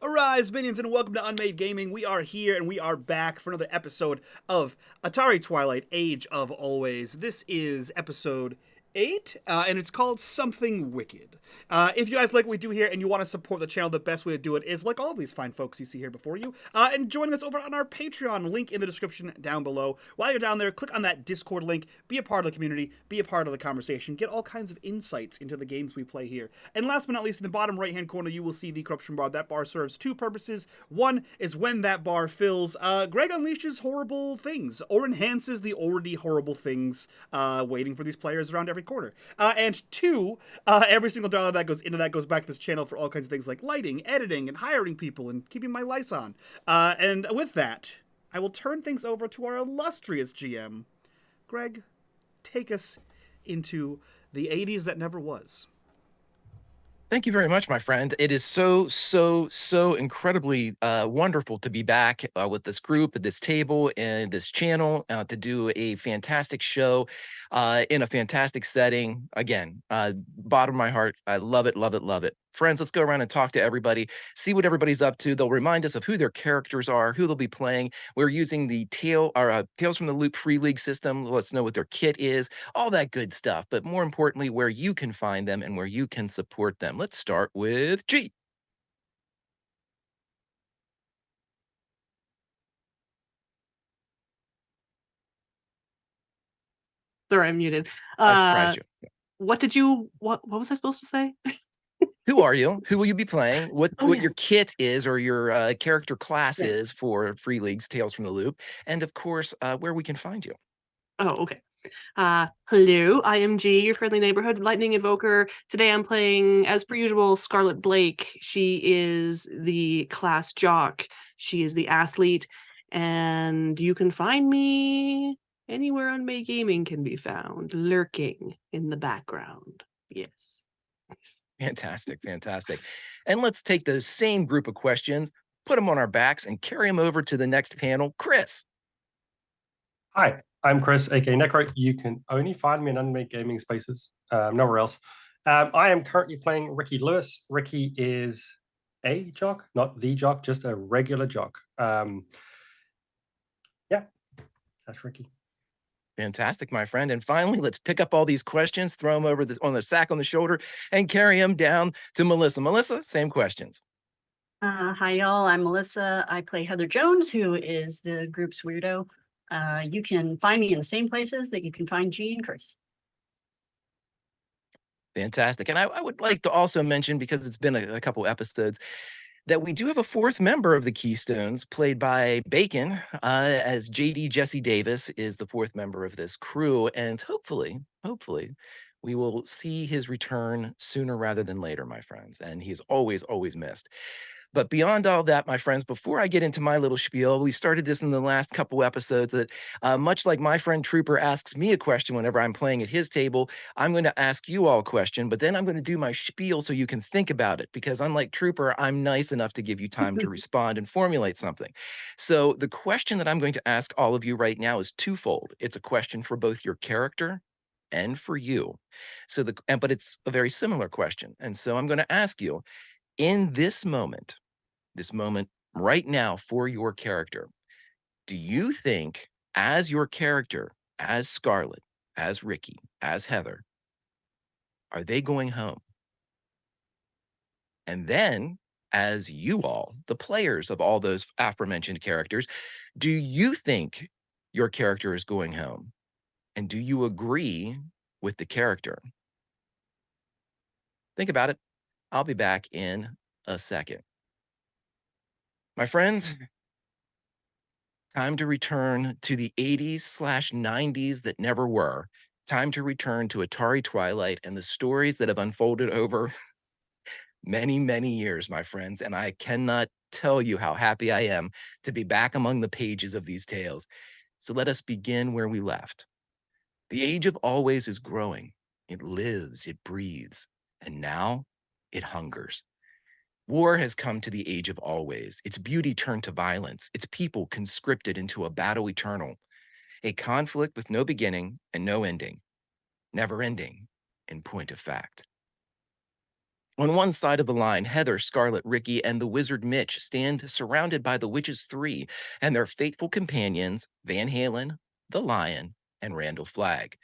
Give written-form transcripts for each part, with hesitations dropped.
Arise, minions, and welcome to unMadeGaming. We are here and we are back for another episode of Atari Twilight, Age of Always. This is episode 8, and it's called Something Wicked. If you guys like what we do here and you want to support the channel, the best way to do it is, like all these fine folks you see here before you, and joining us over on our Patreon, link in the description down below. While you're down there, click on that Discord link, be a part of the community, be a part of the conversation, get all kinds of insights into the games we play here. And last but not least, in the bottom right-hand corner, you will see the corruption bar. That bar serves two purposes. One is when that bar fills, Greg unleashes horrible things, or enhances the already horrible things waiting for these players around every quarter. And two, every single dollar that goes into that goes back to this channel for all kinds of things like lighting, editing, and hiring people, and keeping my lights on. And with that, I will turn things over to our illustrious GM. Greg, take us into the 80s that never was. Thank you very much, my friend. It is so incredibly wonderful to be back with this group, at this table, and this channel to do a fantastic show in a fantastic setting. Again, bottom of my heart, I love it, love it, love it. Friends, let's go around and talk to everybody, see what everybody's up to. They'll remind us of who their characters are, who they'll be playing. We're using the Tales from the Loop Free League system. Let us know what their kit is, all that good stuff. But more importantly, where you can find them and where you can support them. Let's start with G. Sorry, I'm muted. I surprised you. What was I supposed to say? Who are you? Who will you be playing? What Yes. your kit is, or your character class Yes. is for Free League's Tales from the Loop, and of course, where we can find you. Oh, okay. Hello, I am G, your friendly neighborhood lightning invoker. Today I'm playing, as per usual, Scarlet Blake. She is the class jock. She is the athlete, and you can find me anywhere unMadeGaming can be found, lurking in the background. Yes. Fantastic. And let's take those same group of questions, put them on our backs, and carry them over to the next panel. Chris. Hi, I'm Chris, aka Necro. You can only find me in unMadeGaming spaces, nowhere else. I am currently playing Ricky Lewis. Ricky is a jock, not the jock, just a regular jock. Yeah, that's Ricky. Fantastic, my friend. And finally, let's pick up all these questions, throw them over on the sack on the shoulder, and carry them down to Melissa. Melissa, same questions. Hi, y'all. I'm Melissa. I play Heather Jones, who is the group's weirdo. You can find me in the same places that you can find G and Chris. Fantastic. And I would like to also mention, because it's been a couple episodes, that we do have a fourth member of the Keystones, played by Bacon, as JD Jesse Davis is the fourth member of this crew. And hopefully, we will see his return sooner rather than later, my friends. And he's always missed. But beyond all that, my friends, before I get into my little spiel, we started this in the last couple episodes that much like my friend Trooper asks me a question whenever I'm playing at his table, I'm going to ask you all a question, but then I'm going to do my spiel so you can think about it, because unlike Trooper, I'm nice enough to give you time to respond and formulate something. So the question that I'm going to ask all of you right now is twofold. It's a question for both your character and for you. But it's a very similar question. And so I'm going to ask you, in this moment right now for your character, do you think, as your character, as Scarlet, as Ricky, as Heather, are they going home? And then, as you all, the players of all those aforementioned characters, do you think your character is going home? And do you agree with the character? Think about it. I'll be back in a second. My friends, time to return to the 80s/90s that never were. Time to return to Atari Twilight and the stories that have unfolded over many years, my friends. And I cannot tell you how happy I am to be back among the pages of these tales. So let us begin where we left. The Age of Always is growing. It lives, it breathes, and now it hungers. War has come to the Age of Always. Its beauty turned to violence, its people conscripted into a battle eternal, a conflict with no beginning and no ending, never ending in point of fact. On one side of the line, Heather, Scarlet, Ricky, and the wizard Mitch stand surrounded by the witches 3 and their faithful companions, Van Halen, the Lion, and Randall Flagg.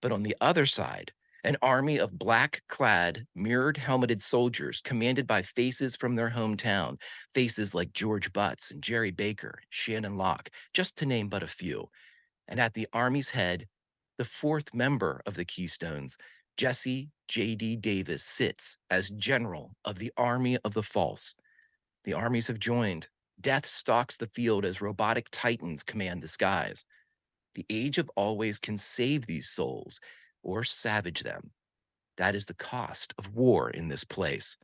But on the other side, an army of black-clad, mirrored-helmeted soldiers commanded by faces from their hometown, faces like George Butts and Jerry Baker, Shannon Locke, just to name but a few. And at the army's head, the 4th member of the Keystones, Jesse J.D. Davis, sits as general of the Army of the False. The armies have joined. Death stalks the field as robotic titans command the skies. The Age of Always can save these souls or savage them. That is the cost of war in this place.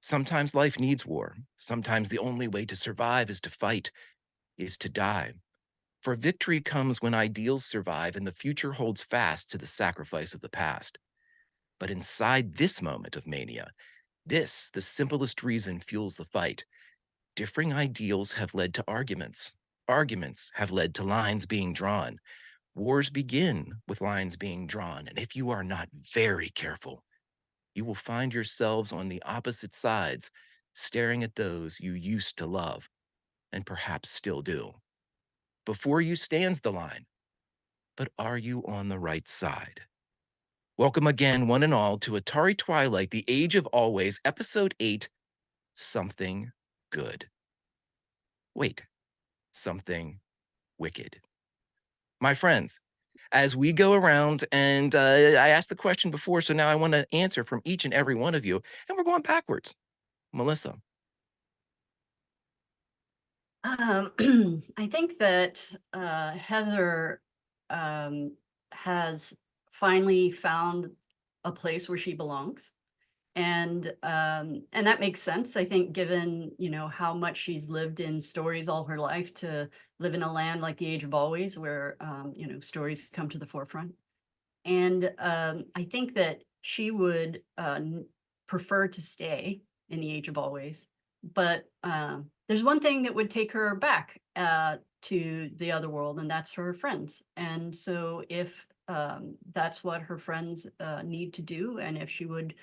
Sometimes life needs war. Sometimes the only way to survive is to fight, is to die. For victory comes when ideals survive and the future holds fast to the sacrifice of the past. But inside this moment of mania, this, the simplest reason, fuels the fight. Differing ideals have led to arguments. Arguments have led to lines being drawn. Wars begin with lines being drawn, and if you are not very careful, you will find yourselves on the opposite sides, staring at those you used to love, and perhaps still do. Before you stands the line, but are you on the right side? Welcome again, one and all, to Atari Twilight, The Age of Always, Episode 8, Something Good. Wait, something wicked. My friends, as we go around, and I asked the question before, so now I want to answer from each and every one of you, and we're going backwards. Melissa. I think that Heather has finally found a place where she belongs, and that makes sense. I think, given how much she's lived in stories all her life, to live in a land like the Age of Always, where stories come to the forefront. And I think that she would prefer to stay in the Age of Always, but there's one thing that would take her back to the other world, and that's her friends. And so if that's what her friends need to do, and if she would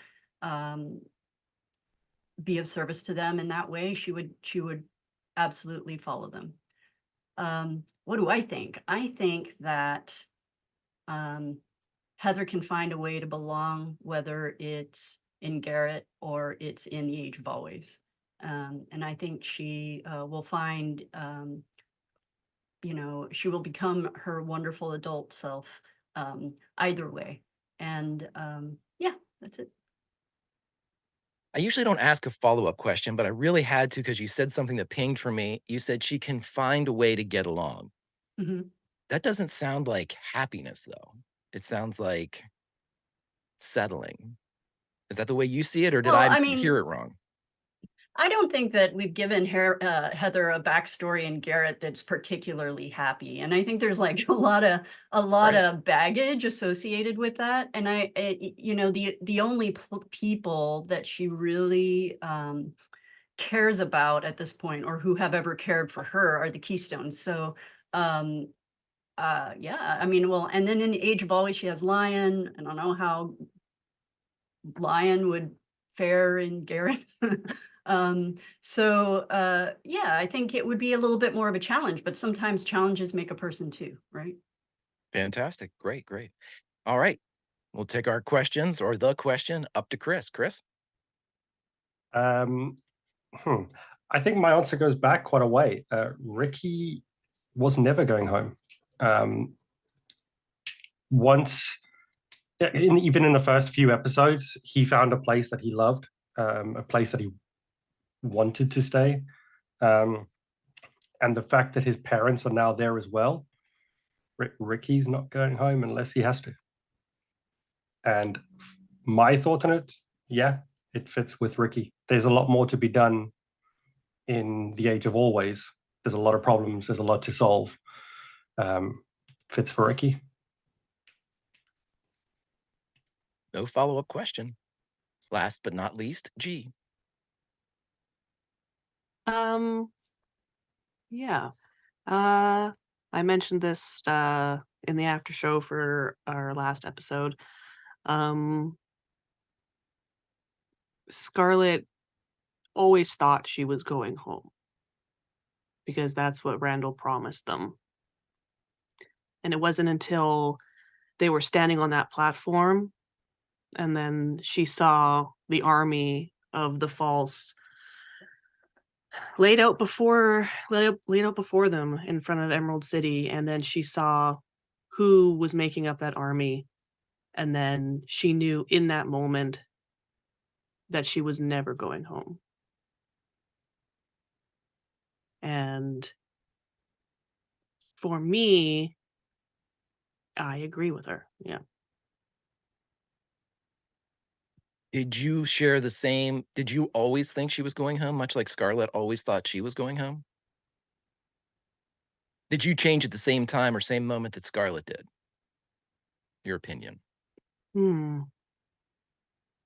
be of service to them in that way, she would absolutely follow them. What do I think? I think that Heather can find a way to belong, whether it's in Garrett or it's in the Age of Always. And I think she will find, she will become her wonderful adult self either way. And yeah, that's it. I usually don't ask a follow-up question, but I really had to because you said something that pinged for me. You said she can find a way to get along. Mm-hmm. That doesn't sound like happiness, though. It sounds like settling. Is that the way you see it, or did Well, I hear it wrong? I don't think that we've given Heather a backstory in Garrett that's particularly happy, and I think there's like a lot of baggage associated with that. And the only people that she really cares about at this point, or who have ever cared for her, are the Keystones. So yeah, well, and then in the Age of Always, she has Lion. I don't know how Lion would fare in Garrett. So yeah, I think it would be a little bit more of a challenge, but sometimes challenges make a person too, right? Fantastic. Great. All right. We'll take our questions, or the question, up to Chris. Chris? I think my answer goes back quite a way. Ricky was never going home. Once, even in the first few episodes, he found a place that he loved, a place that he wanted to stay. And the fact that his parents are now there as well, Ricky's not going home unless he has to. And my thought on it, yeah, it fits with Ricky. There's a lot more to be done in the Age of Always. There's a lot of problems. There's a lot to solve. Fits for Ricky. No follow-up question. Last but not least, G. Yeah. I mentioned this in the after show for our last episode. Scarlet always thought she was going home because that's what Randall promised them. And it wasn't until they were standing on that platform and then she saw the army of the false laid out before them in front of Emerald City, and then she saw who was making up that army, and then she knew in that moment that she was never going home. And for me, I agree with her. Yeah. Did you share the same? Did you always think she was going home, much like Scarlet always thought she was going home? Did you change at the same time or same moment that Scarlet did? Your opinion.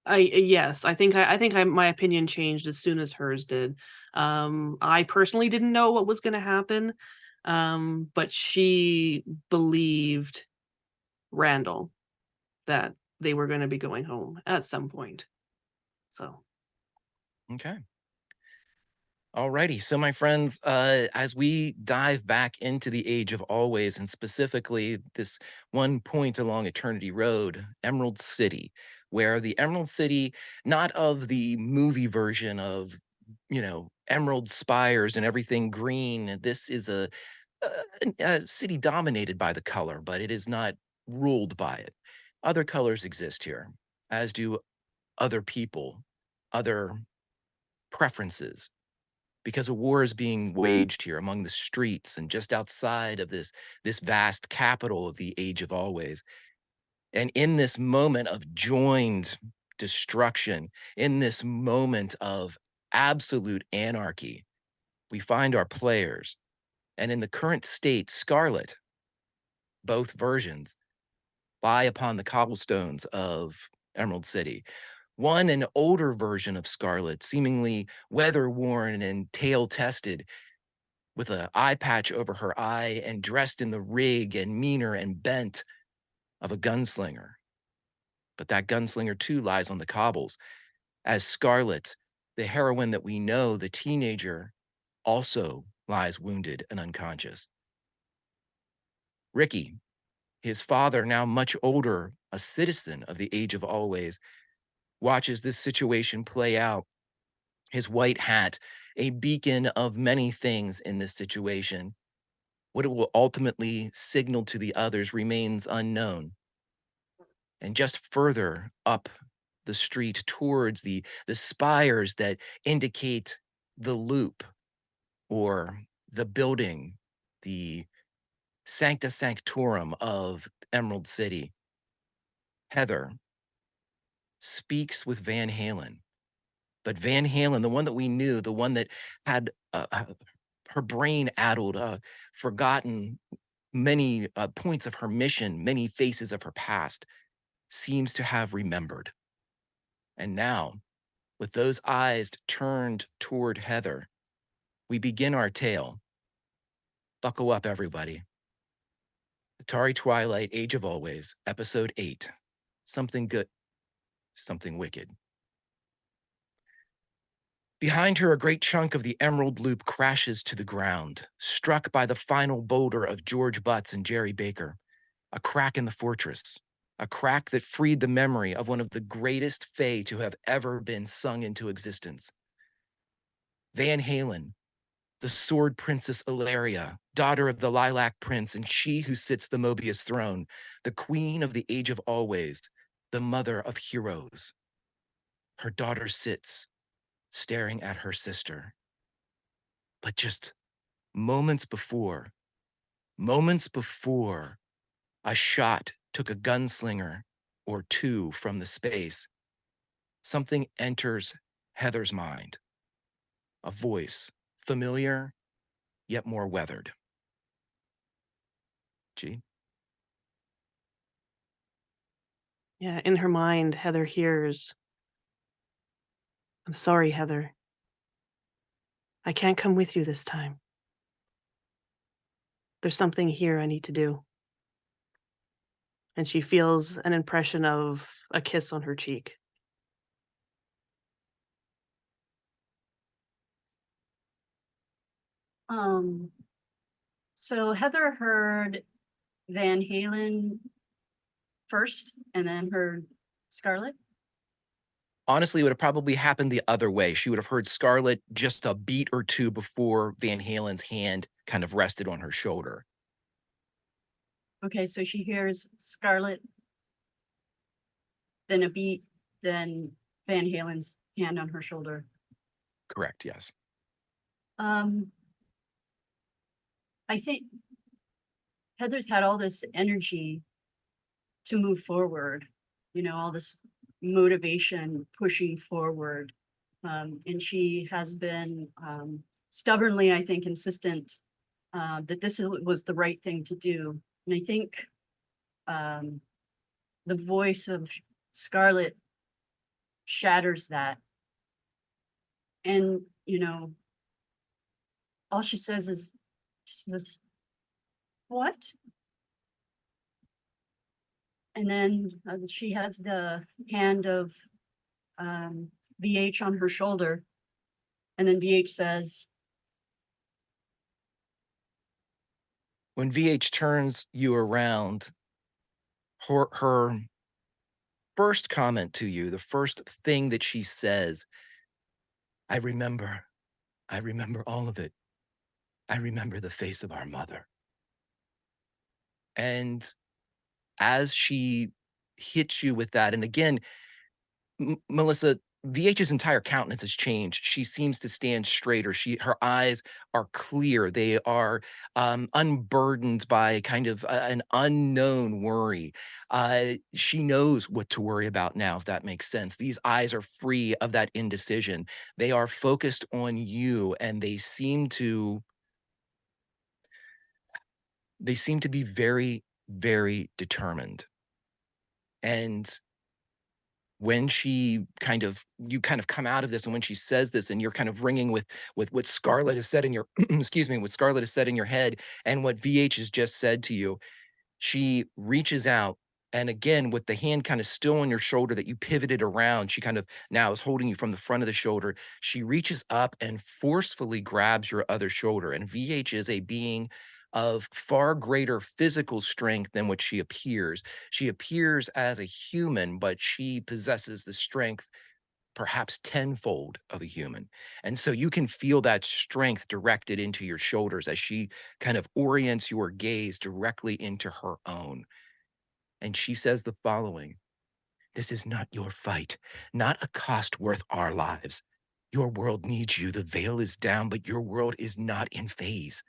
Yes, I think my opinion changed as soon as hers did. I personally didn't know what was going to happen, but she believed Randall that they were going to be going home at some point. So, Okay. Alrighty. So, my friends, as we dive back into the Age of Always, and specifically this one point along Eternity Road, Emerald City, where the Emerald City, not of the movie version of, emerald spires and everything green. This is a city dominated by the color, but it is not ruled by it. Other colors exist here, as do other people, other preferences, because a war is being waged here among the streets and just outside of this vast capital of the Age of Always. And in this moment of joined destruction, in this moment of absolute anarchy, we find our players. And in the current state, Scarlet, both versions, lie upon the cobblestones of Emerald City. One, an older version of Scarlet, seemingly weather-worn and tail-tested, with an eye patch over her eye and dressed in the rig and meaner and bent of a gunslinger. But that gunslinger too lies on the cobbles, as Scarlet, the heroine that we know, the teenager, also lies wounded and unconscious. Ricky, his father, now much older, a citizen of the Age of Always, watches this situation play out. His white hat, a beacon of many things in this situation. What it will ultimately signal to the others remains unknown. And just further up the street towards the spires that indicate the loop, or the building, the Sancta Sanctorum of Emerald City, Heather speaks with Van Halen. But Van Halen, the one that we knew, the one that had her brain addled, forgotten many points of her mission, many faces of her past, seems to have remembered. And now, with those eyes turned toward Heather, we begin our tale. Buckle up, everybody. Atari Twilight, Age of Always, Episode 8. Something good, something wicked. Behind her, a great chunk of the Emerald Loop crashes to the ground, struck by the final boulder of George Butts and Jerry Baker. A crack in the fortress, a crack that freed the memory of one of the greatest Fae to have ever been sung into existence. Van Halen, the Sword Princess Ilaria, daughter of the Lilac Prince, and she who sits the Mobius throne, the queen of the Age of Always, the mother of heroes. Her daughter sits, staring at her sister. But just moments before, a shot took a gunslinger or two from the space, something enters Heather's mind. A voice, familiar, yet more weathered. G? yeah, in her mind, Heather hears, "I'm sorry, Heather. I can't come with you this time. There's something here I need to do." And she feels an impression of a kiss on her cheek. So Heather heard Van Halen first and then heard Scarlet. Honestly, it would have probably happened the other way. She would have heard Scarlet just a beat or two before Van Halen's hand kind of rested on her shoulder. Okay, so she hears Scarlet, then a beat, then Van Halen's hand on her shoulder. Correct, yes. I think Heather's had all this energy to move forward, you know, all this motivation pushing forward. And she has been stubbornly, I think, insistent that this was the right thing to do. And I think the voice of Scarlet shatters that. And, you know, all she says, what? And then she has the hand of VH on her shoulder. And then VH says, when VH turns you around, her first comment to you, the first thing that she says, I remember all of it. I remember the face of our mother. And as she hits you with that, and again, Melissa, VH's entire countenance has changed. She seems to stand straighter. Her eyes are clear. They are unburdened by kind of an unknown worry. She knows what to worry about now, if that makes sense. These eyes are free of that indecision. They are focused on you, and they seem to be very, very determined. And when you kind of come out of this, and when she says this, and you're kind of ringing with what Scarlet has said in your excuse me, what Scarlet has said in your head, and what VH has just said to you, she reaches out, and again, with the hand kind of still on your shoulder that you pivoted around, she kind of now is holding you from the front of the shoulder. She reaches up and forcefully grabs your other shoulder. And VH is a being of far greater physical strength than what she appears. She appears as a human, but she possesses the strength perhaps tenfold of a human. And so you can feel that strength directed into your shoulders as she kind of orients your gaze directly into her own. And she says the following: this is not your fight, not a cost worth our lives. Your world needs you. The veil is down, but your world is not in phase.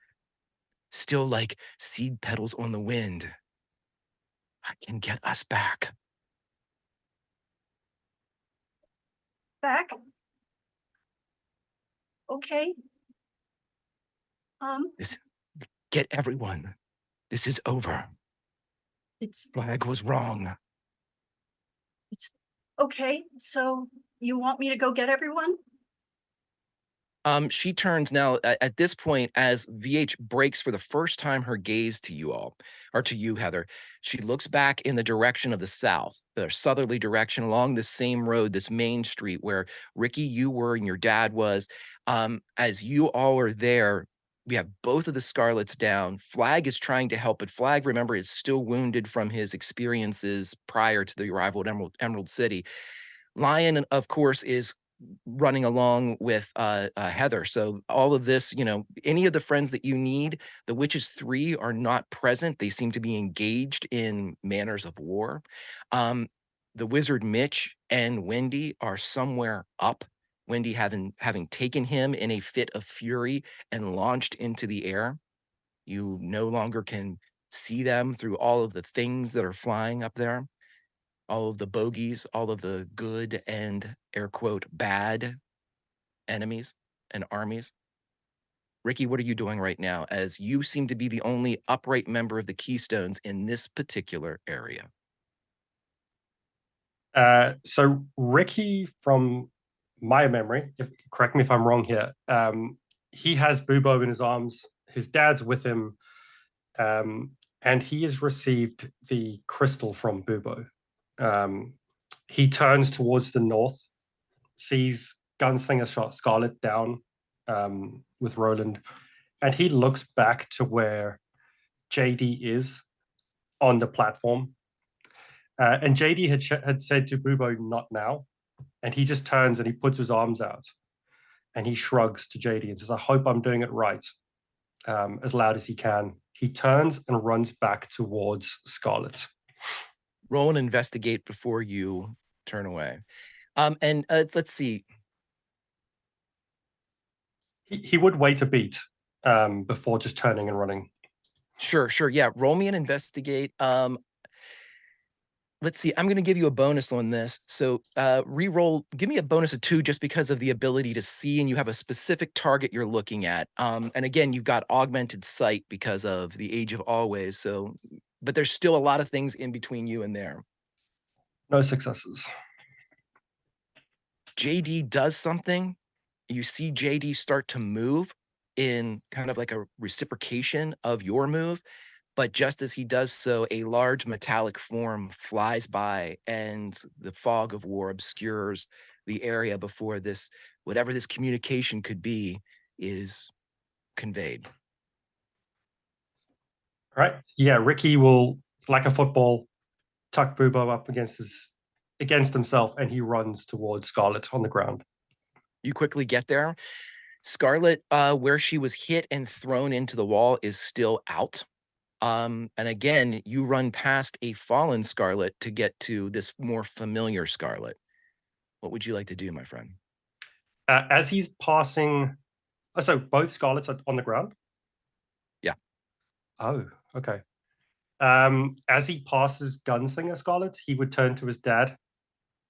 Still like seed petals on the wind. I can get us back. back. Okay. Get everyone. This is over. Flag was wrong. It's okay. So you want me to go get everyone? She turns now at this point, as VH breaks for the first time her gaze to you all, or to you, Heather. She looks back in the direction of the south, the southerly direction, along this same road, this main street where Ricky, you were, and your dad was. As you all are there, we have both of the Scarlets down. Flag is trying to help, but Flag, remember, is still wounded from his experiences prior to the arrival at Emerald City. Lion, of course, is running along with Heather. So all of this, any of the friends that you need, the Witches 3 are not present. They seem to be engaged in manners of war. The Wizard Mitch and Wendy are somewhere up. Wendy having taken him in a fit of fury and launched into the air. You no longer can see them through all of the things that are flying up there. All of the bogeys, all of the good and air quote bad enemies and armies. Ricky, what are you doing right now, as you seem to be the only upright member of the Keystones in this particular area? So Ricky, from my memory, correct me if I'm wrong here, he has Bubo in his arms. His dad's with him, and he has received the crystal from Bubo. He turns towards the north, sees Gunslinger Shot Scarlet down with Roland, and he looks back to where JD is on the platform. And JD had said to Bubo, "Not now." And he just turns and he puts his arms out and he shrugs to JD and says, "I hope I'm doing it right," as loud as he can. He turns and runs back towards Scarlet. Roll and investigate before you turn away. And let's see. He would wait a beat before just turning and running. Sure. Yeah. Roll me and investigate. Let's see. I'm going to give you a bonus on this. So re-roll. Give me a bonus of 2 just because of the ability to see, and you have a specific target you're looking at. And again, you've got augmented sight because of the Age of Always. So, but there's still a lot of things in between you and there. No successes. JD does something. You see JD start to move in kind of like a reciprocation of your move. But just as he does so, a large metallic form flies by and the fog of war obscures the area before this, whatever this communication could be, is conveyed. All right. Yeah, Ricky will, like a football, tuck Bubo up against himself, and he runs towards Scarlet on the ground. You quickly get there. Scarlet, where she was hit and thrown into the wall, is still out. And again, you run past a fallen Scarlet to get to this more familiar Scarlet. What would you like to do, my friend? As he's passing, so both Scarlets are on the ground? Yeah. Oh, okay. As he passes Gunslinger Scarlet, he would turn to his dad,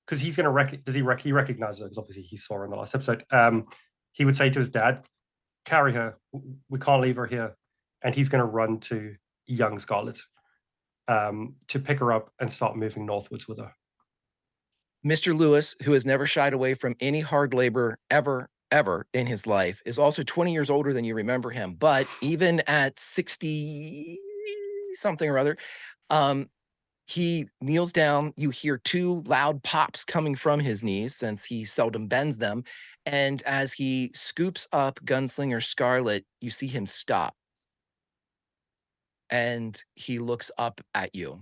because he's going to he recognize her, because obviously he saw her in the last episode. He would say to his dad, "Carry her. We can't leave her here." And he's going to run to young Scarlet to pick her up and start moving northwards with her. Mr. Lewis, who has never shied away from any hard labor ever in his life, is also 20 years older than you remember him. But even at 60 something or other, he kneels down. You hear 2 loud pops coming from his knees, since he seldom bends them. And as he scoops up Gunslinger Scarlet, you see him stop. And he looks up at you.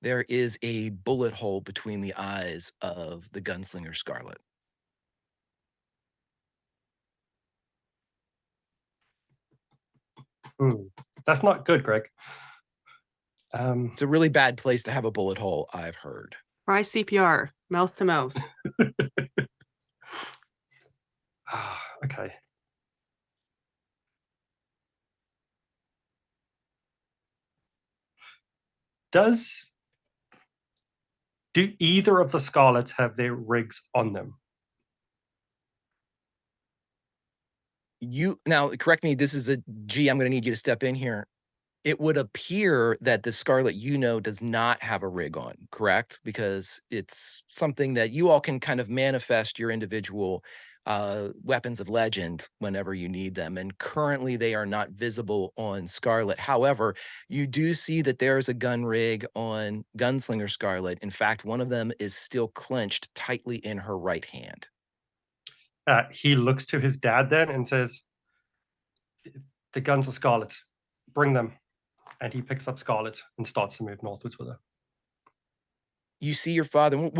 There is a bullet hole between the eyes of the Gunslinger Scarlet. That's not good, Greg. It's a really bad place to have a bullet hole, I've heard. Try CPR, mouth to mouth. Okay. Do either of the Scarlets have their rigs on them? Now, correct me, this is a G, I'm going to need you to step in here. It would appear that the Scarlet does not have a rig on, correct? Because it's something that you all can kind of manifest your individual weapons of legend whenever you need them. And currently they are not visible on Scarlet. However, you do see that there is a gun rig on Gunslinger Scarlet. In fact, one of them is still clenched tightly in her right hand. He looks to his dad then and says, "The guns are Scarlet. Bring them." And he picks up Scarlet and starts to move northwards with her. You see your father.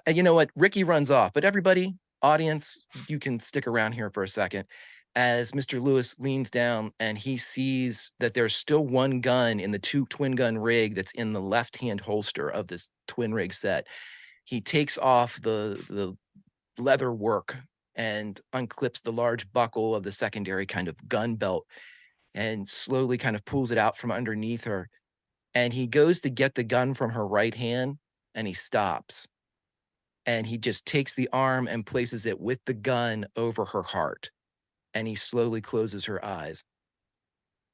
You know what? Ricky runs off, but everybody, audience, you can stick around here for a second. As Mr. Lewis leans down and he sees that there's still one gun in the twin gun rig that's in the left-hand holster of this twin rig set. He takes off the leather work and unclips the large buckle of the secondary kind of gun belt and slowly kind of pulls it out from underneath her. And he goes to get the gun from her right hand, and he stops. And he just takes the arm and places it with the gun over her heart. And he slowly closes her eyes.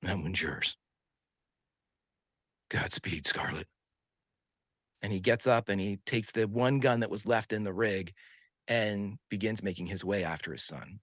"That one's yours. Godspeed, Scarlet." And he gets up and he takes the one gun that was left in the rig and begins making his way after his son.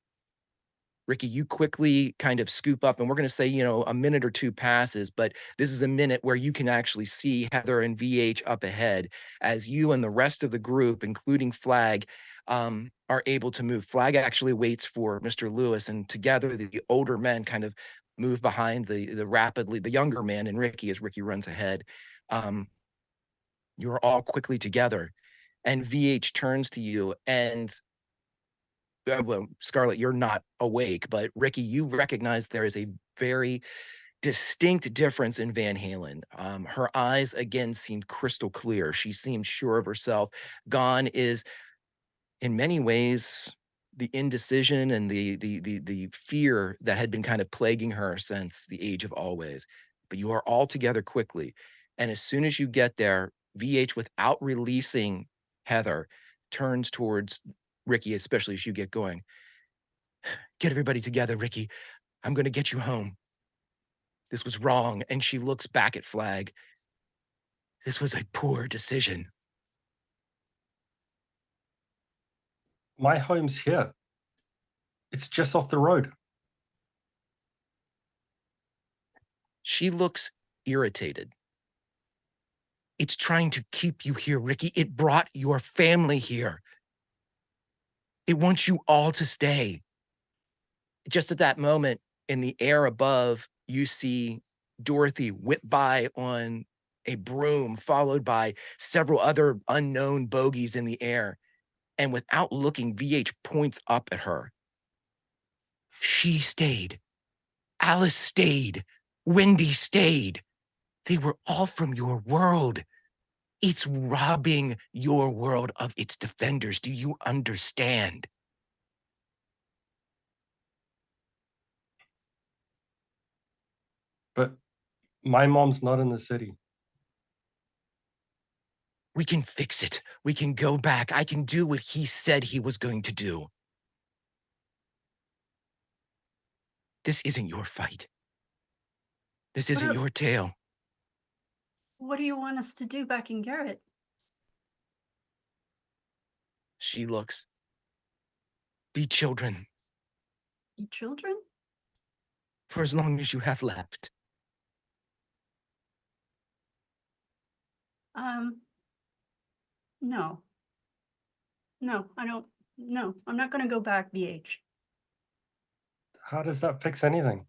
Ricky, you quickly kind of scoop up, and we're going to say, you know, a minute or two passes, but this is a minute where you can actually see Heather and VH up ahead as you and the rest of the group, including Flag, are able to move. Flag actually waits for Mr. Lewis, and together the older men kind of move behind the younger man and Ricky as Ricky runs ahead. You're all quickly together, and VH turns to you and well, Scarlett, you're not awake, but Ricky, you recognize there is a very distinct difference in Van Halen. Her eyes again seemed crystal clear. She seemed sure of herself. Gone is, in many ways, the indecision and the fear that had been kind of plaguing her since the age of always. But you are all together quickly, and as soon as you get there, VH, without releasing Heather, turns towards Ricky, especially as you get going. Get everybody together, Ricky. I'm going to get you home. This was wrong. And she looks back at Flag. This was a poor decision. My home's here. It's just off the road. She looks irritated. It's trying to keep you here, Ricky. It brought your family here. It wants you all to stay. Just at that moment, in the air above, you see Dorothy whip by on a broom, followed by several other unknown bogies in the air. And without looking, VH points up at her. She stayed. Alice stayed. Wendy stayed. They were all from your world. It's robbing your world of its defenders. Do you understand? But my mom's not in the city. We can fix it. We can go back. I can do what he said he was going to do. This isn't your fight. This isn't your tale. What do you want us to do back in Garrett? She looks. Be children. You children? For as long as you have left. No. No, I don't. No, I'm not going to go back, VH. How does that fix anything?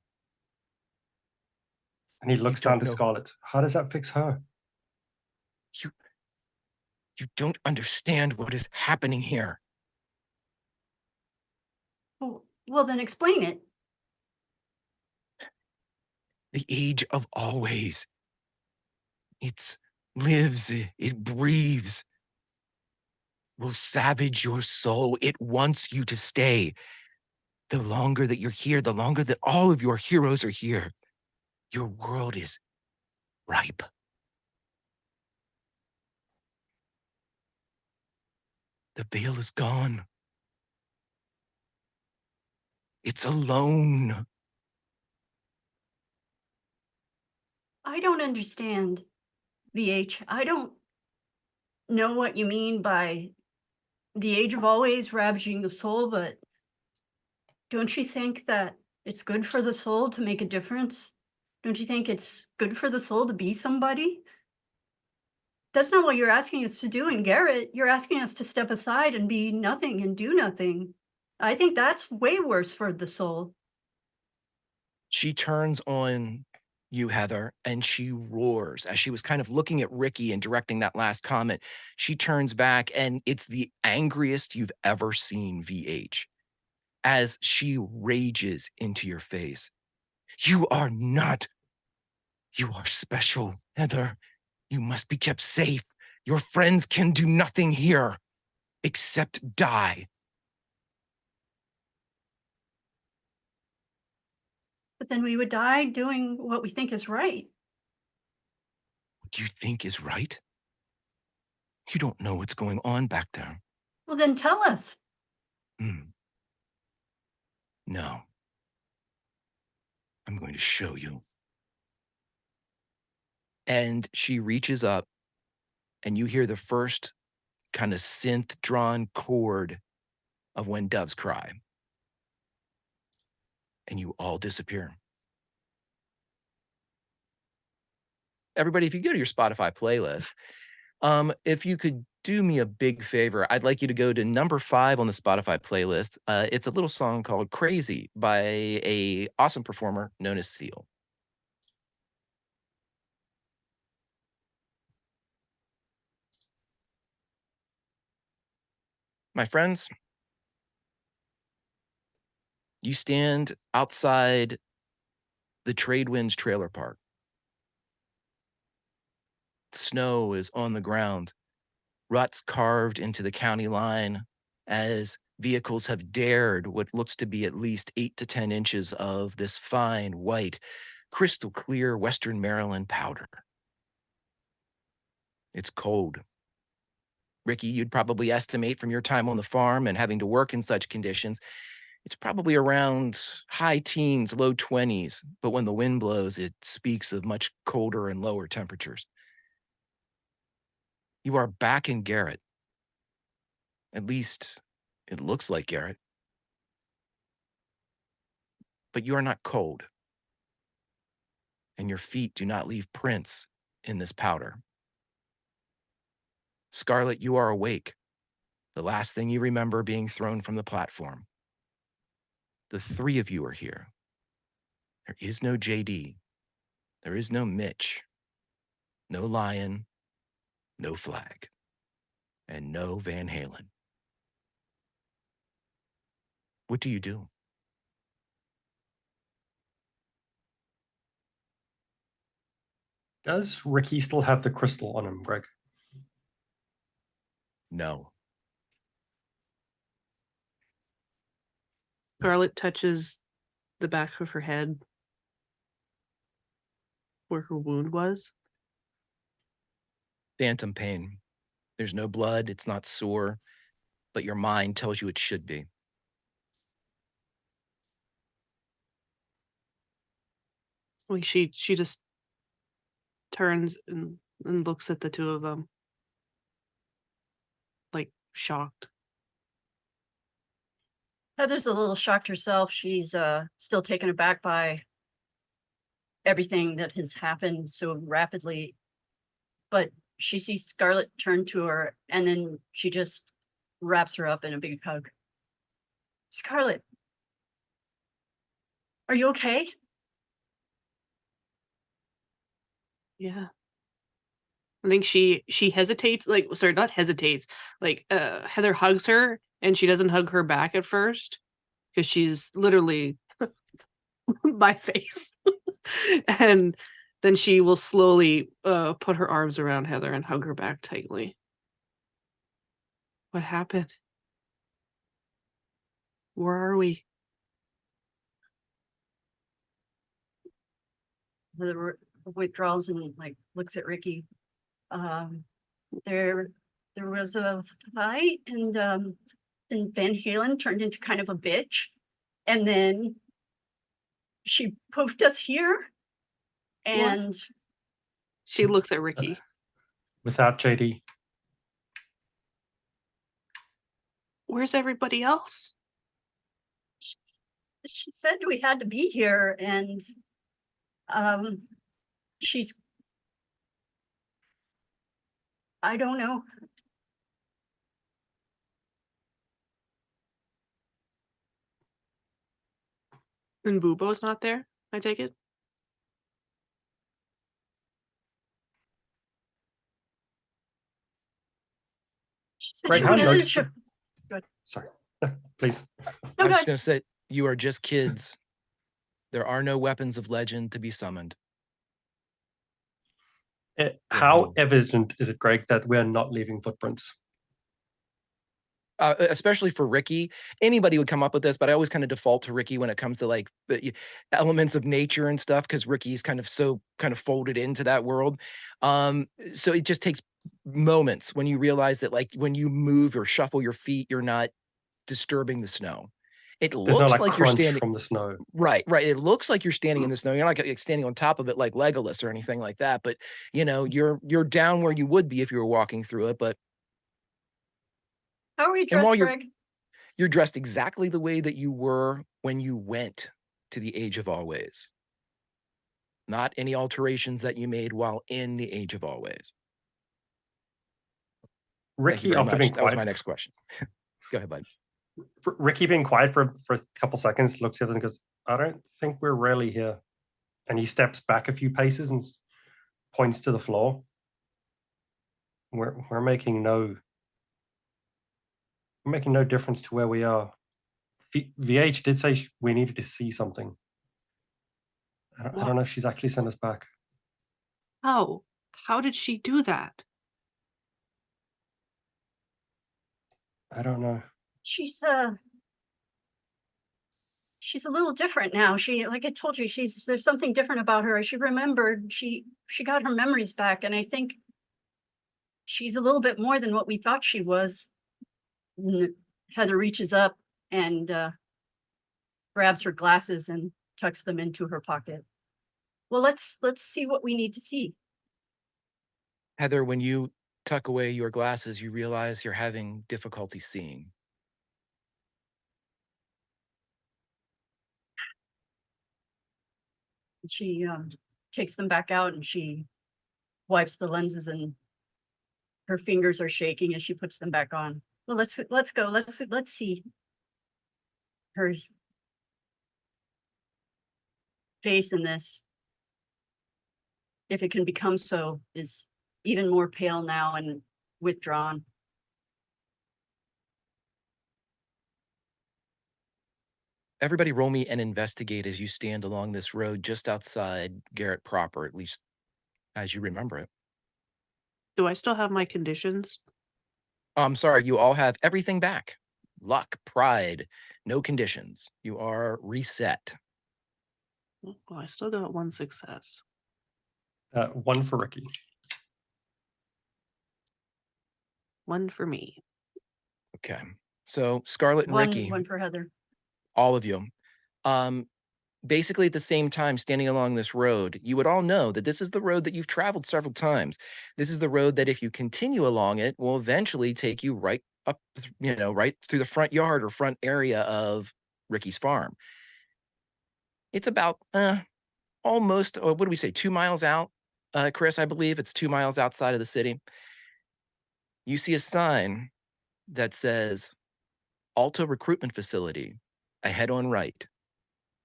And he looks don't down to know. Scarlett. How does that fix her? You don't understand what is happening here. Well, then explain it. The age of always. It lives, it breathes. Will savage your soul. It wants you to stay. The longer that you're here, the longer that all of your heroes are here, your world is ripe. The veil is gone. It's alone. I don't understand, VH. I don't know what you mean by the age of always ravaging the soul, but don't you think that it's good for the soul to make a difference? Don't you think it's good for the soul to be somebody? That's not what you're asking us to do in Garrett. You're asking us to step aside and be nothing and do nothing. I think that's way worse for the soul. She turns on you, Heather, and she roars as she was kind of looking at Ricky and directing that last comment. She turns back, and it's the angriest you've ever seen, VH, as she rages into your face. You are not. You are special, Heather. You must be kept safe. Your friends can do nothing here except die. But then we would die doing what we think is right. What you think is right? You don't know what's going on back there. Well, then tell us. No. I'm going to show you. And she reaches up, and you hear the first kind of synth-drawn chord of When Doves Cry. and you all disappear. Everybody, if you go to your Spotify playlist, if you could do me a big favor, I'd like you to go to number 5 on the Spotify playlist. It's a little song called Crazy by a awesome performer known as Seal. My friends, you stand outside the Tradewinds trailer park. Snow is on the ground, ruts carved into the county line as vehicles have dared what looks to be at least 8 to 10 inches of this fine, white, crystal clear Western Maryland powder. It's cold. Ricky, you'd probably estimate from your time on the farm and having to work in such conditions, it's probably around high teens, low 20s, but when the wind blows, it speaks of much colder and lower temperatures. You are back in Garrett. At least it looks like Garrett. But you are not cold. And your feet do not leave prints in this powder. Scarlet, you are awake. The last thing you remember being thrown from the platform. The 3 of you are here. There is no JD. There is no Mitch. No Lion. No Flag. And no Van Halen. What do you do? Does Ricky still have the crystal on him, Greg? No. Scarlet touches the back of her head where her wound was. Phantom pain. There's no blood, it's not sore, but your mind tells you it should be. Like she just turns and looks at the 2 of them. Like shocked. Heather's a little shocked herself. She's still taken aback by everything that has happened so rapidly. But she sees Scarlet turn to her, and then she just wraps her up in a big hug. Scarlet, are you okay? Yeah. I think she hesitates, like, sorry, not hesitates. Like Heather hugs her and she doesn't hug her back at first because she's literally my face. And then she will slowly put her arms around Heather and hug her back tightly. What happened? Where are we? Heather withdraws and like looks at Ricky. There was a fight, and Van Halen turned into kind of a bitch, and then she poofed us here, and What? She looks at Ricky. Without JD. Where's everybody else? she said we had to be here, and she's, I don't know. And Bubo's not there, I take it? She said Greg, she how wanted to noticeable? show. Sorry, please. No, I'm go just ahead. going to say, you are just kids. There are no weapons of legend to be summoned. How evident is it, Greg, that we're not leaving footprints? Especially for Ricky, anybody would come up with this, but I always kind of default to Ricky when it comes to like the elements of nature and stuff, because Ricky's kind of folded into that world. So it just takes moments when you realize that, like, when you move or shuffle your feet, you're not disturbing the snow. It There's no looks like like you're crunch standing from the snow. right. It looks like you're standing in the snow. You're not like standing on top of it like Legolas or anything like that. But you know, you're down where you would be if you were walking through it. But How are we and dressed, while Greg? you're dressed exactly the way that you were when you went to the Age of Always. Not any alterations that you made while in the Age of Always. Thank you Ricky, very after much. being That was quiet, my next question. Go ahead, bud. Ricky being quiet for a couple seconds, looks at it and goes, "I don't think we're really here." And he steps back a few paces and points to the floor. We're making no difference to where we are. VH did say we needed to see something. I don't know if she's actually sent us back. How? How did she do that? I don't know. She's a little different now. She, like I told you, there's something different about her. She remembered, she got her memories back, and I think she's a little bit more than what we thought she was. Heather reaches up and grabs her glasses and tucks them into her pocket. Well, let's see what we need to see. Heather, when you tuck away your glasses, you realize you're having difficulty seeing. She takes them back out and she wipes the lenses, and her fingers are shaking as she puts them back on. Well, let's go. Let's see her face in this. If it can become so, is even more pale now and withdrawn. Everybody roll me and investigate as you stand along this road just outside Garrett proper, at least as you remember it. Do I still have my conditions? I'm sorry, you all have everything back. Luck, pride, no conditions. You are reset. Well, I still got one success. One for Ricky. One for me. Okay. So Scarlett and Ricky, One for Heather. all of you. Basically at the same time, standing along this road, you would all know that this is the road that you've traveled several times. This is the road that if you continue along it will eventually take you right up, right through the front yard or front area of Ricky's farm. It's about almost, what do we say, 2 miles out, Chris, I believe it's 2 miles outside of the city. You see a sign that says Alta Recruitment Facility, ahead on right,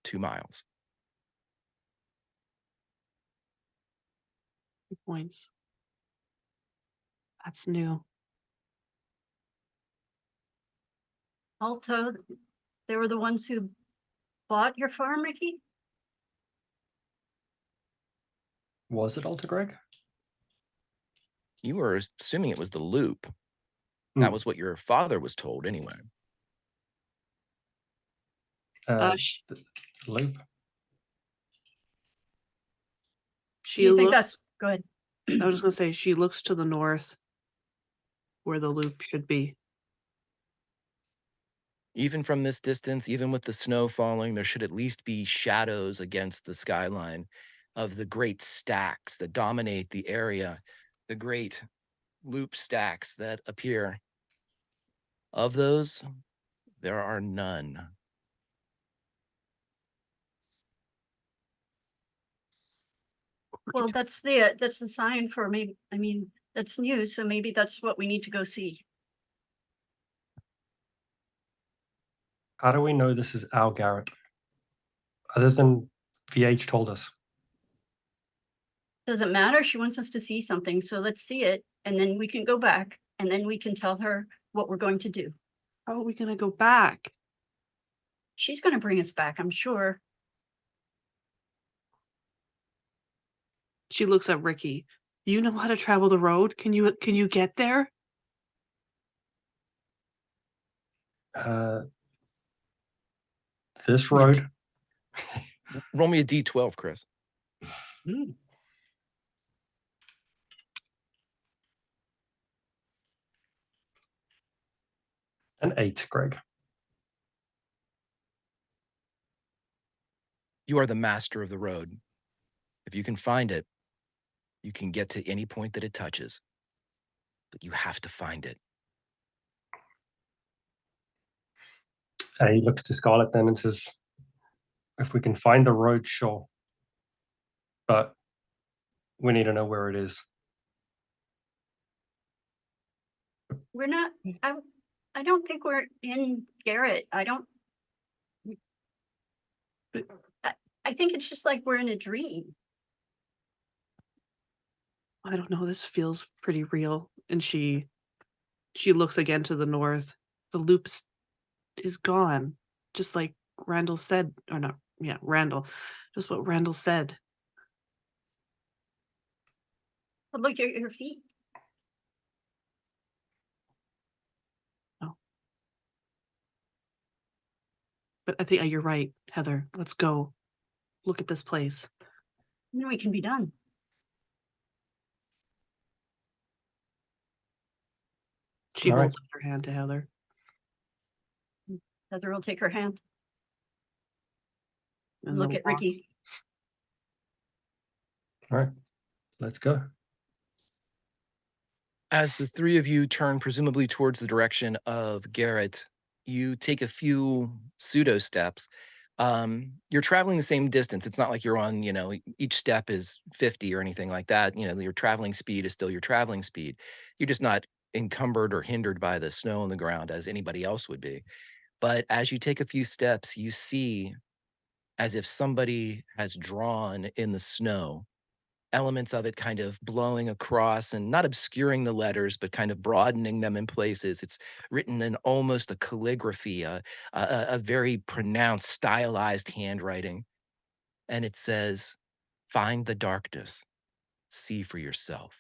2 miles. 2 points. That's new. Alto, they were the ones who bought your farm, Ricky? Was it Alta, Greg? You were assuming it was the loop. That was what your father was told anyway. The loop. She Do you think looks, that's go ahead? I was just gonna say she looks to the north where the loop should be. Even from this distance, even with the snow falling, there should at least be shadows against the skyline of the great stacks that dominate the area, the great loop stacks that appear. Of those, there are none. Well, that's the sign for maybe. I mean, that's new, so maybe that's what we need to go see. How do we know this is our Garrett? Other than VH told us. Doesn't matter. She wants us to see something, so let's see it, and then we can go back, and then we can tell her what we're going to do. How are we gonna go back? She's going to bring us back, I'm sure. She looks at Ricky. You know how to travel the road? Can you get there? This road. Roll me a D12, Chris. An 8, Greg. You are the master of the road. If you can find it, you can get to any point that it touches. But you have to find it. He looks to Scarlett then and says, If we can find the road, sure. But we need to know where it is. We're not. I don't think we're in Garrett. I don't. I think it's just like we're in a dream. I don't know. This feels pretty real. And she looks again to the north. The loop is gone, just like Randall said, or not. Yeah, Randall. Just what Randall said. But look at your feet. Oh. But I think you're right, Heather. Let's go. Look at this place. And then we can be done. She All right. holds up her hand to Heather. Heather will take her hand. And Look they'll at walk. Ricky. All right, let's go. As the three of you turn presumably towards the direction of Garrett, you take a few pseudo steps. You're traveling the same distance. It's not like you're on, each step is 50 or anything like that. Your traveling speed is still your traveling speed. You're just not encumbered or hindered by the snow on the ground as anybody else would be. But as you take a few steps, you see as if somebody has drawn in the snow elements of it kind of blowing across and not obscuring the letters, but kind of broadening them in places. It's written in almost a calligraphy, a very pronounced, stylized handwriting. And it says, "Find the darkness, see for yourself."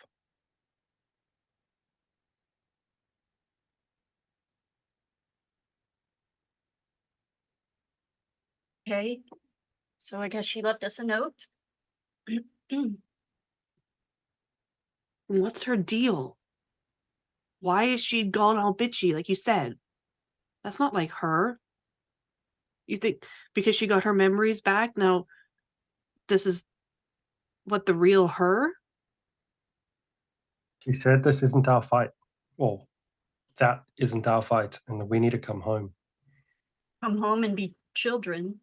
Okay. So I guess she left us a note. What's her deal? Why is she gone all bitchy, like you said? That's not like her. You think because she got her memories back, now this is what the real her? She said this isn't our fight. Well, that isn't our fight, and we need to come home. Come home and be children.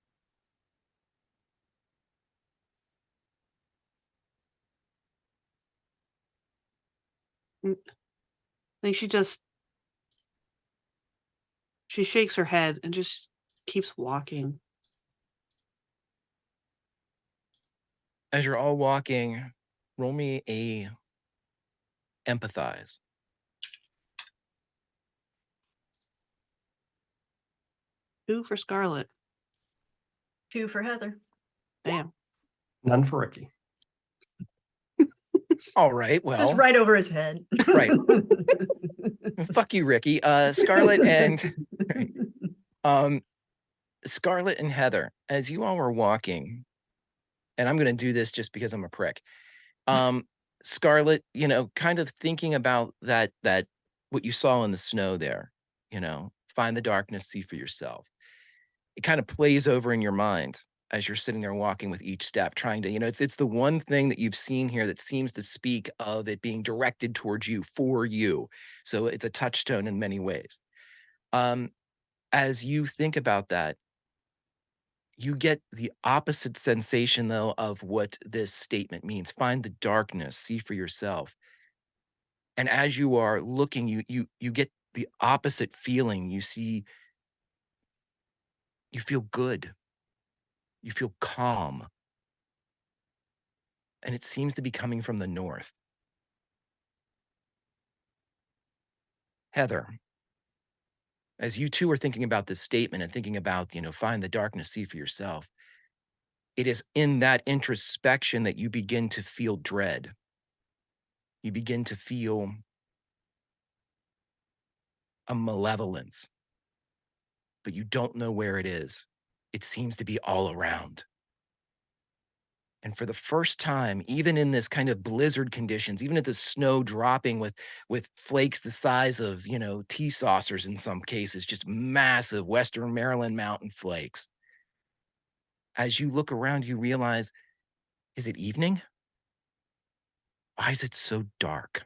Like she shakes her head and just keeps walking. As you're all walking, roll me a empathize. 2 for Scarlet. 2 for Heather. Damn. None for Ricky. All right, well. Just right over his head. Right. Fuck you, Ricky. Scarlet and Scarlet and Heather, as you all were walking, and I'm going to do this just because I'm a prick. Scarlet, kind of thinking about that what you saw in the snow there, find the darkness, see for yourself. It kind of plays over in your mind as you're sitting there walking with each step, trying to, it's the one thing that you've seen here that seems to speak of it being directed towards you, for you. So it's a touchstone in many ways. As you think about that, you get the opposite sensation, though, of what this statement means. Find the darkness, see for yourself. And as you are looking, you get the opposite feeling. You feel good. You feel calm. And it seems to be coming from the north. Heather, as you two are thinking about this statement and thinking about, find the darkness, see for yourself, it is in that introspection that you begin to feel dread. You begin to feel a malevolence, but you don't know where it is. It seems to be all around. And for the first time, even in this kind of blizzard conditions, even at the snow dropping with flakes the size of, tea saucers in some cases, just massive Western Maryland mountain flakes. As you look around, you realize, is it evening? Why is it so dark?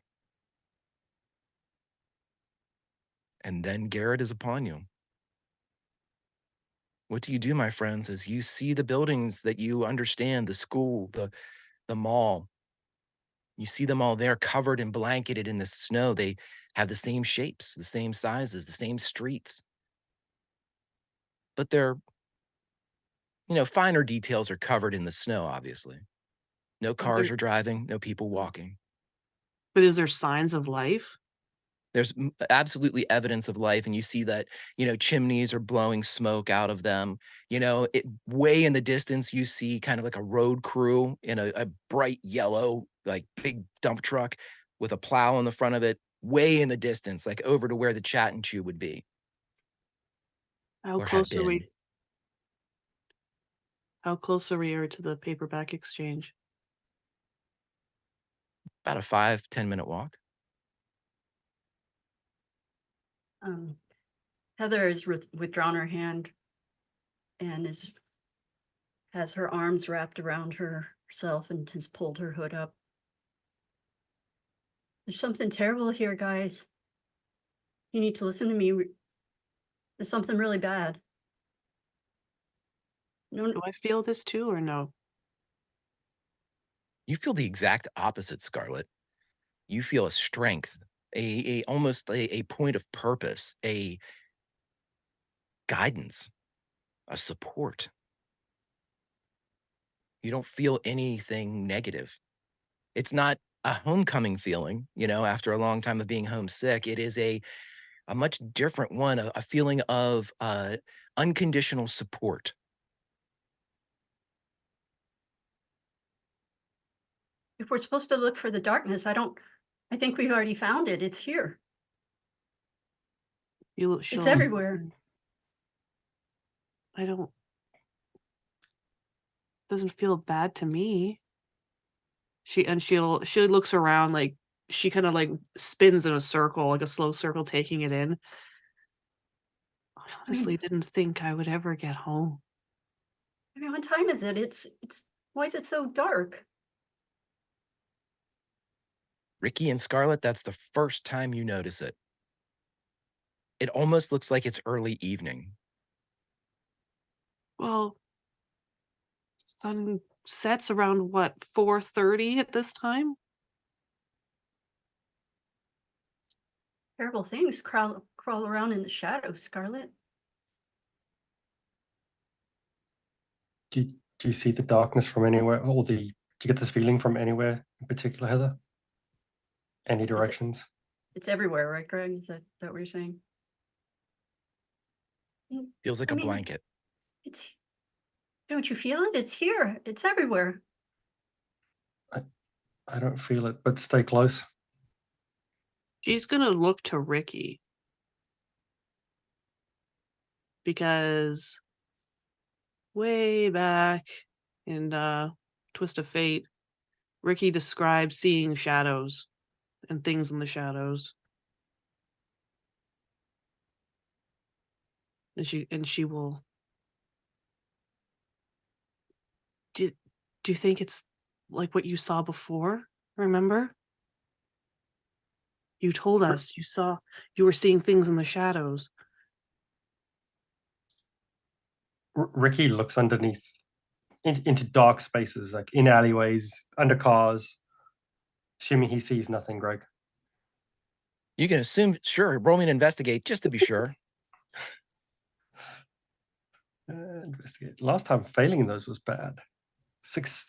And then Garrett is upon you. What do you do, my friends, as you see the buildings that you understand, the school, the mall? You see them all there covered and blanketed in the snow. They have the same shapes, the same sizes, the same streets. But they're, finer details are covered in the snow, obviously. No cars are driving, no people walking. But is there signs of life? There's absolutely evidence of life, and you see that, chimneys are blowing smoke out of them. Way in the distance, you see kind of like a road crew in a bright yellow, like big dump truck with a plow in the front of it, way in the distance, like over to where the chat and chew would be. How Or had close are been. we? How close are we to the paperback exchange? About a 5-10 minute walk. Heather has withdrawn her hand and has her arms wrapped around herself and has pulled her hood up. There's something terrible here, guys. You need to listen to me. There's something really bad. No, Do I feel this too or no? You feel the exact opposite, Scarlet. You feel a strength, almost a point of purpose, a guidance, a support. You don't feel anything negative. It's not a homecoming feeling, after a long time of being homesick. It is a much different one, a feeling of unconditional support. if we're supposed to look for the darkness, I think we've already found it. It's here. It's everywhere. I don't. Doesn't feel bad to me. She looks around, like she kind of like spins in a circle, like a slow circle, taking it in. I honestly didn't think I would ever get home. I mean, what time is it? It's why is it so dark? Ricky and Scarlet, that's the first time you notice it. It almost looks like it's early evening. Well, sun sets around what, 4:30 at this time? Terrible things crawl around in the shadows, Scarlet. Do you see the darkness from anywhere, or do you get this feeling from anywhere in particular, Heather? Any directions? It's everywhere, right, Greg? Is that what you're saying? Feels like a blanket. Don't you feel it? It's here. It's everywhere. I don't feel it, but stay close. She's gonna look to Ricky. Because way back in Twist of Fate, Ricky describes seeing shadows and things in the shadows. And she will. Do you think it's like what you saw before? Remember? You told us you were seeing things in the shadows. Ricky looks underneath into dark spaces, like in alleyways, under cars. Assuming he sees nothing, Greg. You can assume, sure, roll me an investigate just to be sure. Investigate. Last time failing those was bad.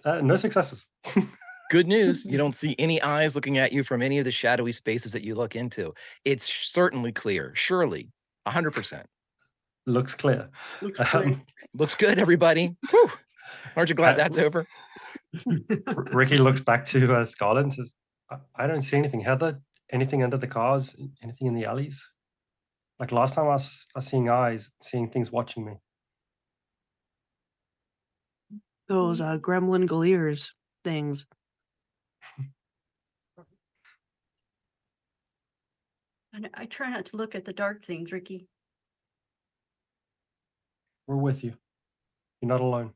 No successes. Good news, you don't see any eyes looking at you from any of the shadowy spaces that you look into. It's certainly clear, surely, 100%. Looks clear. Looks clear. Looks good, everybody. Whew. Aren't you glad that's over? Ricky looks back to Scarlet and says, I don't see anything. Heather, anything under the cars? Anything in the alleys? Like last time I was seeing eyes, seeing things watching me. Those gremlin Galeers things. I try not to look at the dark things, Ricky. We're with you. You're not alone.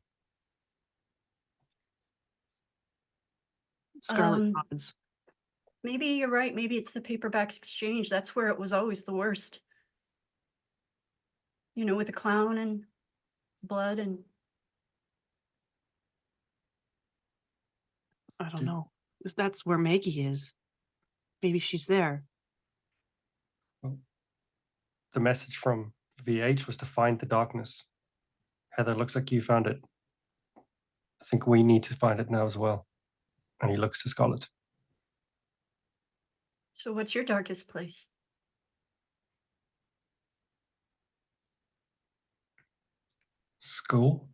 Scarlet nods. Maybe you're right. Maybe it's the paperback exchange. That's where it was always the worst. With the clown and blood and I don't know. That's where Maggie is. Maybe she's there. The message from VH was to find the darkness. Heather, looks like you found it. I think we need to find it now as well. And he looks to Scarlet. so what's your darkest place? School?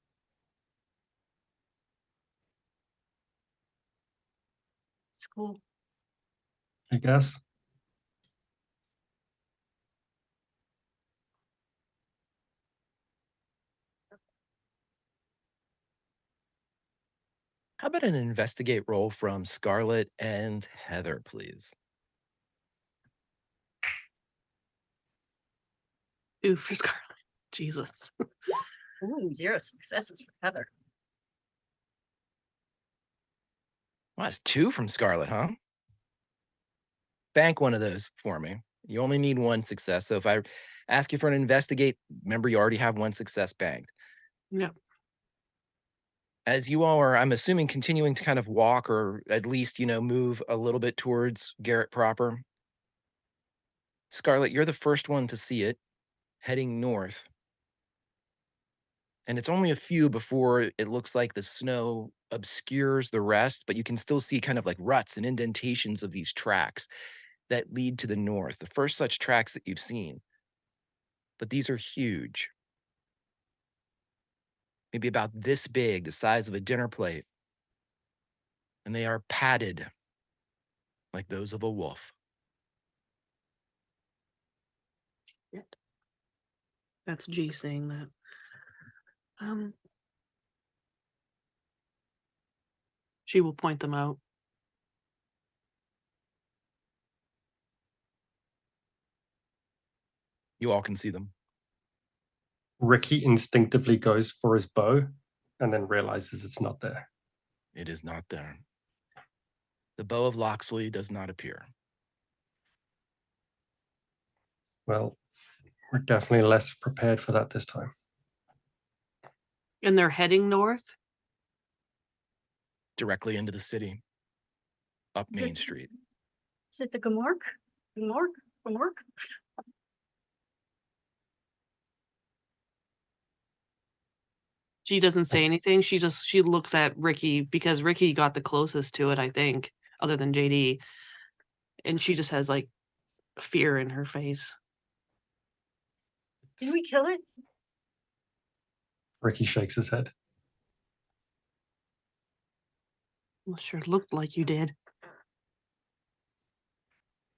School. I guess. How about an investigate roll from Scarlet and Heather, please? Ooh, for Scarlet. Jesus. Ooh, 0 successes for Heather. Well, that's 2 from Scarlet, huh? Bank one of those for me. You only need 1 success. So if I ask you for an investigate, remember you already have 1 success banked. Yeah. As you all are, I'm assuming, continuing to kind of walk or at least, move a little bit towards Garrett proper. Scarlet, you're the first one to see it heading north. And it's only a few before it looks like the snow obscures the rest, but you can still see kind of like ruts and indentations of these tracks that lead to the north, the first such tracks that you've seen. But these are huge. Maybe about this big, the size of a dinner plate. And they are padded like those of a wolf. That's G saying that. She will point them out. You all can see them. Ricky instinctively goes for his bow and then realizes it's not there. It is not there. The bow of Loxley does not appear. Well, we're definitely less prepared for that this time. And they're heading north? Directly into the city, up Is Main it- Street. Is it the Gamork? Gamork? Gamork? She doesn't say anything. She looks at Ricky because Ricky got the closest to it, I think, other than JD. And she just has like fear in her face. Did we kill it? Ricky shakes his head. Well, sure looked like you did.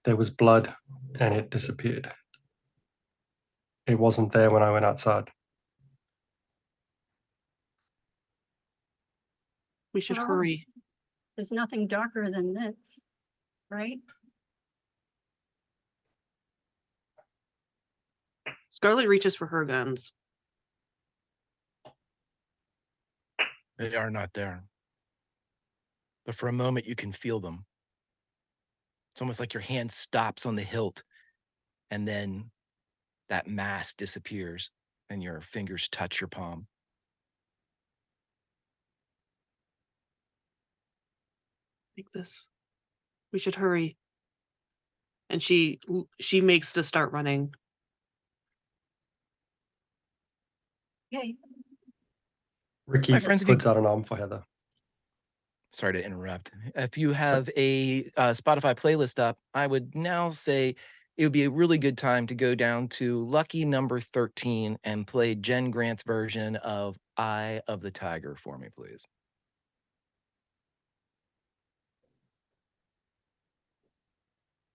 There was blood and it disappeared. It wasn't there when I went outside. We should Well, hurry. There's nothing darker than this, right? Scarlet reaches for her guns. They are not there. But for a moment, you can feel them. It's almost like your hand stops on the hilt, and then that mass disappears, and your fingers touch your palm. Like this. We should hurry. And she makes to start running. Okay. Ricky My friends, if you puts out an arm for Heather. Sorry to interrupt. If you have a Spotify playlist up, I would now say it would be a really good time to go down to lucky number 13 and play Jen Grant's version of Eye of the Tiger for me, please.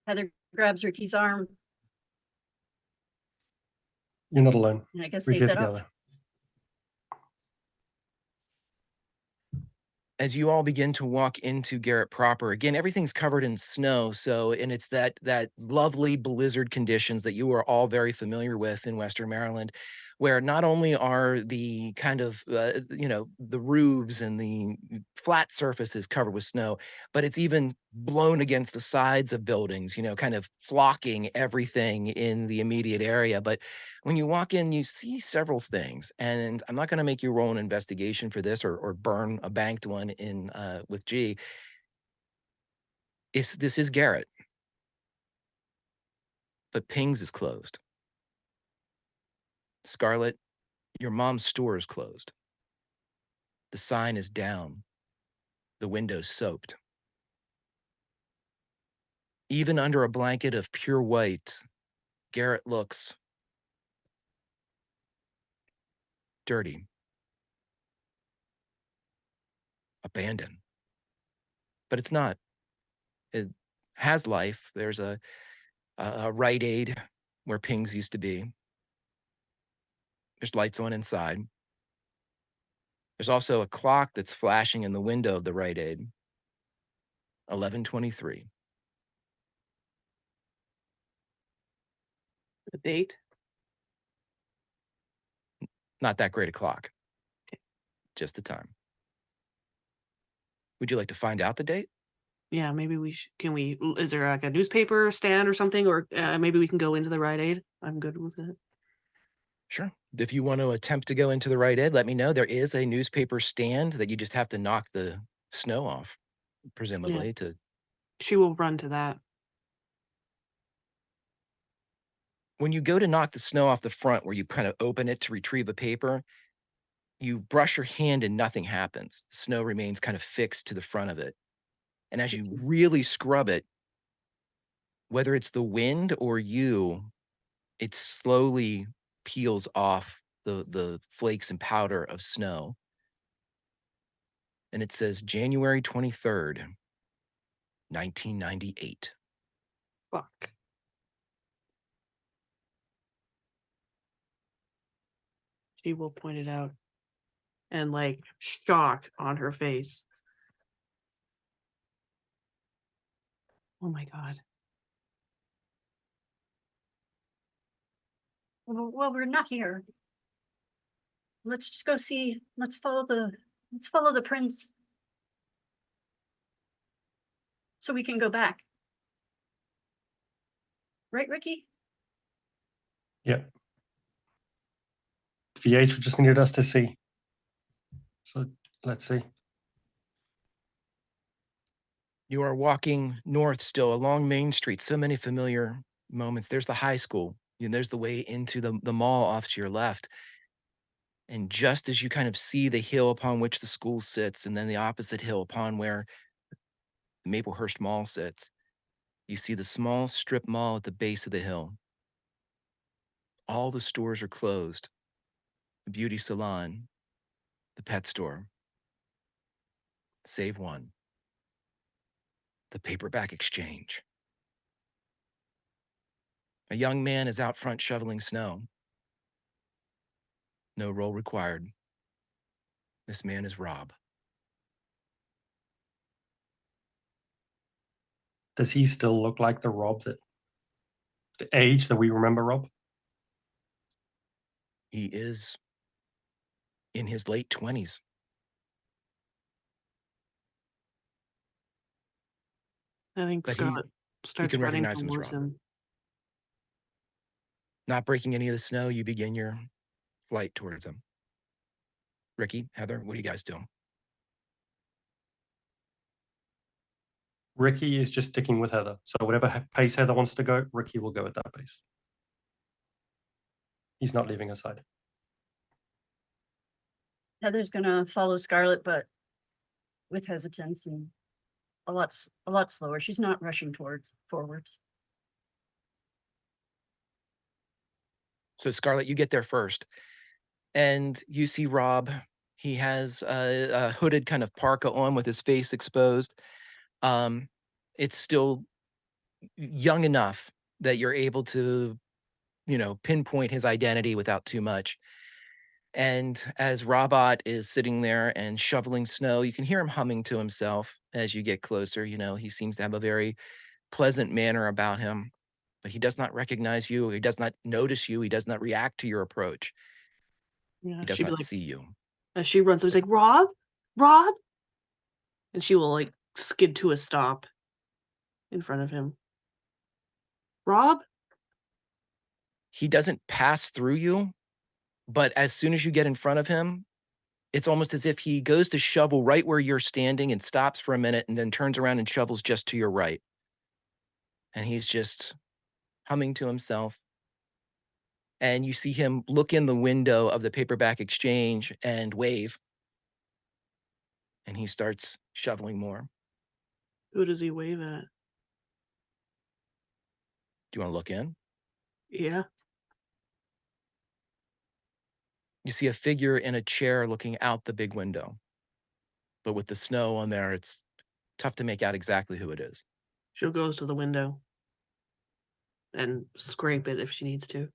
Heather grabs Ricky's arm, You're not alone. and I guess We're they here set off. together. As you all begin to walk into Garrett proper, again, everything's covered in snow. And it's that lovely blizzard conditions that you are all very familiar with in Western Maryland. where not only are the kind of, the roofs and the flat surfaces covered with snow, but it's even blown against the sides of buildings, kind of flocking everything in the immediate area. But when you walk in, you see several things. And I'm not going to make you roll an investigation for this or burn a banked one in with G. This is Garrett. But Ping's is closed. Scarlet, your mom's store is closed. The sign is down. The window's soaked. Even under a blanket of pure white, Garrett looks dirty, abandoned. But it's not. It has life. There's a Rite Aid where Ping's used to be. There's lights on inside. There's also a clock that's flashing in the window of the Rite Aid. 11:23. The date? Not that great a clock. Just the time. Would you like to find out the date? Yeah, maybe is there like a newspaper stand or something? Or maybe we can go into the Rite Aid. I'm good with it. Sure. If you want to attempt to go into the Rite Aid, let me know. There is a newspaper stand that you just have to knock the snow off, presumably, to. She will run to that. When you go to knock the snow off the front, where you kind of open it to retrieve a paper, you brush your hand and nothing happens. The snow remains kind of fixed to the front of it. And as you really scrub it, whether it's the wind or you, it slowly peels off the flakes and powder of snow. And it says January 23rd, 1998. Fuck. She will point it out. And like shock on her face. Oh my God. Well, we're not here. Let's just go see. Let's follow the prints. So we can go back. Right, Ricky? Yep. VH just needed us to see. So let's see. You are walking north still along Main Street. So many familiar moments. There's the high school. There's the way into the mall off to your left. And just as you kind of see the hill upon which the school sits, and then the opposite hill upon where Maplehurst Mall sits, you see the small strip mall at the base of the hill. All the stores are closed. The beauty salon, the pet store, save one. The paperback exchange. A young man is out front shoveling snow. No roll required. This man is Rob. Does he still look like the Rob that the age that we remember Rob? He is in his late 20s. I think But Scarlet starts can running recognize him as towards Rob. him. Not breaking any of the snow, you begin your flight towards him. Ricky, Heather, what are you guys doing? Ricky is just sticking with Heather. So whatever pace Heather wants to go, Ricky will go at that pace. He's not leaving her side. Heather's gonna follow Scarlet, but with hesitance and a lot slower. She's not rushing forwards. So Scarlett, you get there first, and you see Rob. He has a hooded kind of parka on with his face exposed. It's still young enough that you're able to, pinpoint his identity without too much. And as Robot is sitting there and shoveling snow, you can hear him humming to himself as you get closer. He seems to have a very pleasant manner about him, but he does not recognize you. He does not notice you. He does not react to your approach. Yeah, He does she'd be not like, see you. as she runs, she's like, Rob, Rob, and she will like skid to a stop in front of him. Rob, He doesn't pass through you, but as soon as you get in front of him, it's almost as if he goes to shovel right where you're standing and stops for a minute and then turns around and shovels just to your right. And he's just humming to himself. And you see him look in the window of the paperback exchange and wave. And he starts shoveling more. who does he wave at? Do you want to look in? Yeah. You see a figure in a chair looking out the big window. But with the snow on there, it's tough to make out exactly who it is. She'll go to the window and scrape it if she needs to.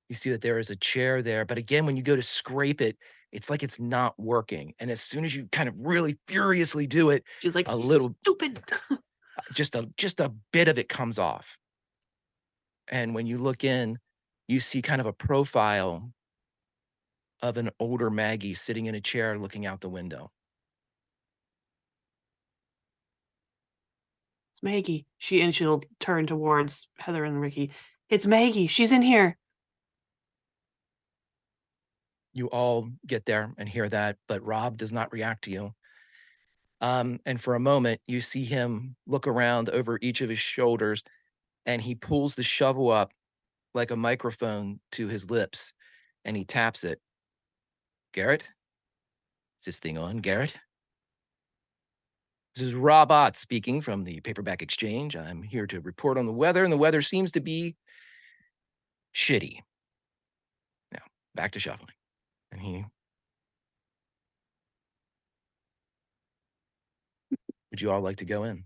You see that there is a chair there, but again, when you go to scrape it, it's like it's not working. And as soon as you kind of really furiously do it, She's like, a little, stupid. just a bit of it comes off. And when you look in, you see kind of a profile of an older Maggie sitting in a chair looking out the window. It's Maggie. She'll turn towards Heather and Ricky. It's Maggie. She's in here. You all get there and hear that, but Rob does not react to you. And for a moment, you see him look around over each of his shoulders, and he pulls the shovel up like a microphone to his lips, and he taps it. Garrett? Is this thing on, Garrett? This is Rob Ott speaking from the Paperback Exchange. I'm here to report on the weather, and the weather seems to be shitty. Now, back to shoveling. And would you all like to go in?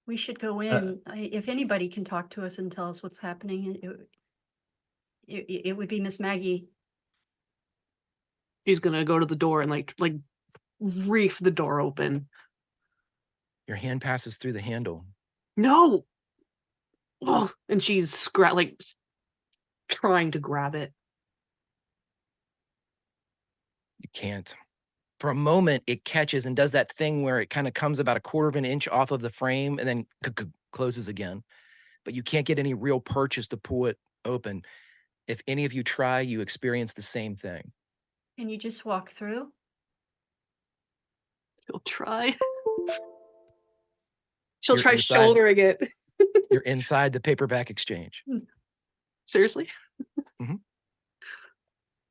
We should go in. If anybody can talk to us and tell us what's happening, it would be Miss Maggie. She's gonna go to the door and like reef the door open. Your hand passes through the handle. No. Oh, and she's trying to grab it. You can't. For a moment, it catches and does that thing where it kind of comes about 1/4 of an inch off of the frame and then closes again. But you can't get any real purchase to pull it open. If any of you try, you experience the same thing. Can you just walk through? She'll try. She'll You're try inside- shouldering it. You're inside the Paperback Exchange. Seriously? Mhm.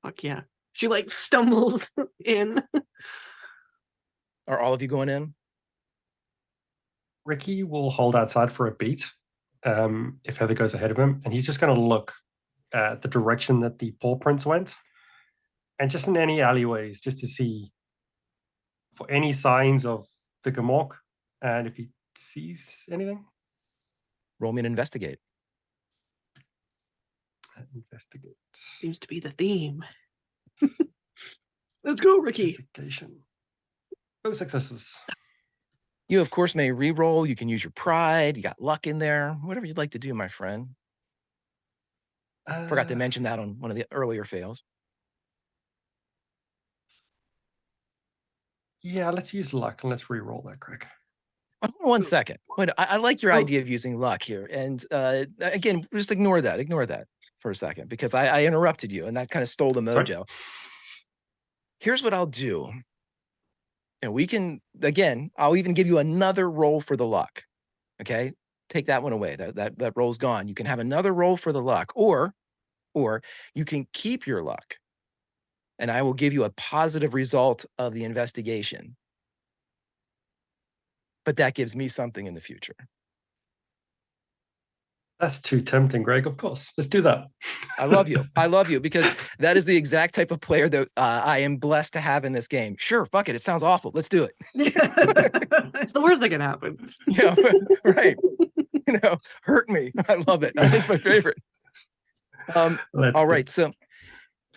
Fuck yeah. She stumbles in. Are all of you going in? Ricky will hold outside for a beat if Heather goes ahead of him, and he's just going to look at the direction that the paw prints went, and just in any alleyways, just to see for any signs of the Gamork, and if he sees anything. Roll me an investigate. Investigate. Seems to be the theme. Let's go, Ricky. Investigation. No successes. You, of course, may re-roll. You can use your pride. You got luck in there. Whatever you'd like to do, my friend. Forgot to mention that on one of the earlier fails. Yeah, let's use luck and let's re-roll that, Greg. Hold on 1 second. Wait, I like your Oh. idea of using luck here. And again, just ignore that. Ignore that for a second, because I interrupted you and that kind of stole the Sorry. mojo. Here's what I'll do. And we can, again, I'll even give you another roll for the luck. Okay? Take that one away. That roll's gone. You can have another roll for the luck, or you can keep your luck. And I will give you a positive result of the investigation. But that gives me something in the future. That's too tempting, Greg. Of course. Let's do that. I love you. I love you, because that is the exact type of player that I am blessed to have in this game. Sure, fuck it. It sounds awful. Let's do it. It's the worst that can happen. Yeah, right. Hurt me. I love it. It's my favorite. All right. So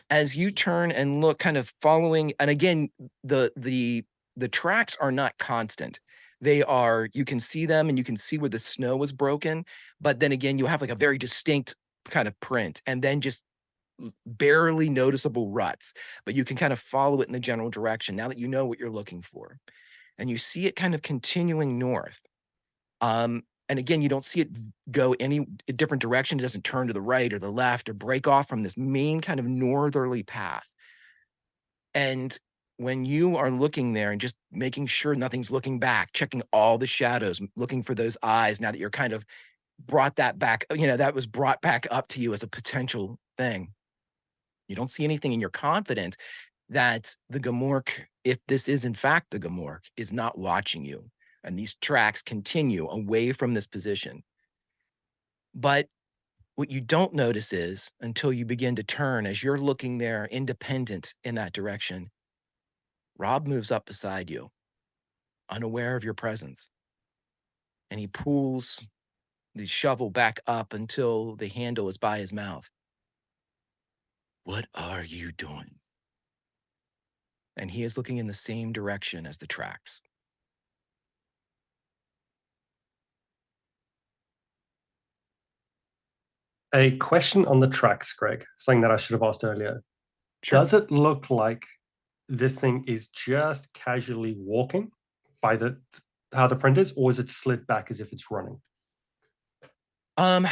as you turn and look, kind of following, and again, the tracks are not constant. They are, you can see them and you can see where the snow was broken, but then again, you have a very distinct kind of print, and then just barely noticeable ruts, but you can kind of follow it in the general direction now that you know what you're looking for. And you see it kind of continuing north. And again, you don't see it go any different direction. It doesn't turn to the right or the left or break off from this main kind of northerly path. And when you are looking there and just making sure nothing's looking back, checking all the shadows, looking for those eyes, now that you're kind of brought that back, that was brought back up to you as a potential thing. You don't see anything, and you're confident that the Gamork, if this is in fact the Gamork, is not watching you. And these tracks continue away from this position. But what you don't notice is, until you begin to turn, as you're looking there independent in that direction, Rob moves up beside you, unaware of your presence. And he pulls the shovel back up until the handle is by his mouth. What are you doing? And he is looking in the same direction as the tracks. A question on the tracks, Greg, something that I should have asked earlier. Sure. Does it look like this thing is just casually walking by how the print is, or is it slid back as if it's running? I'm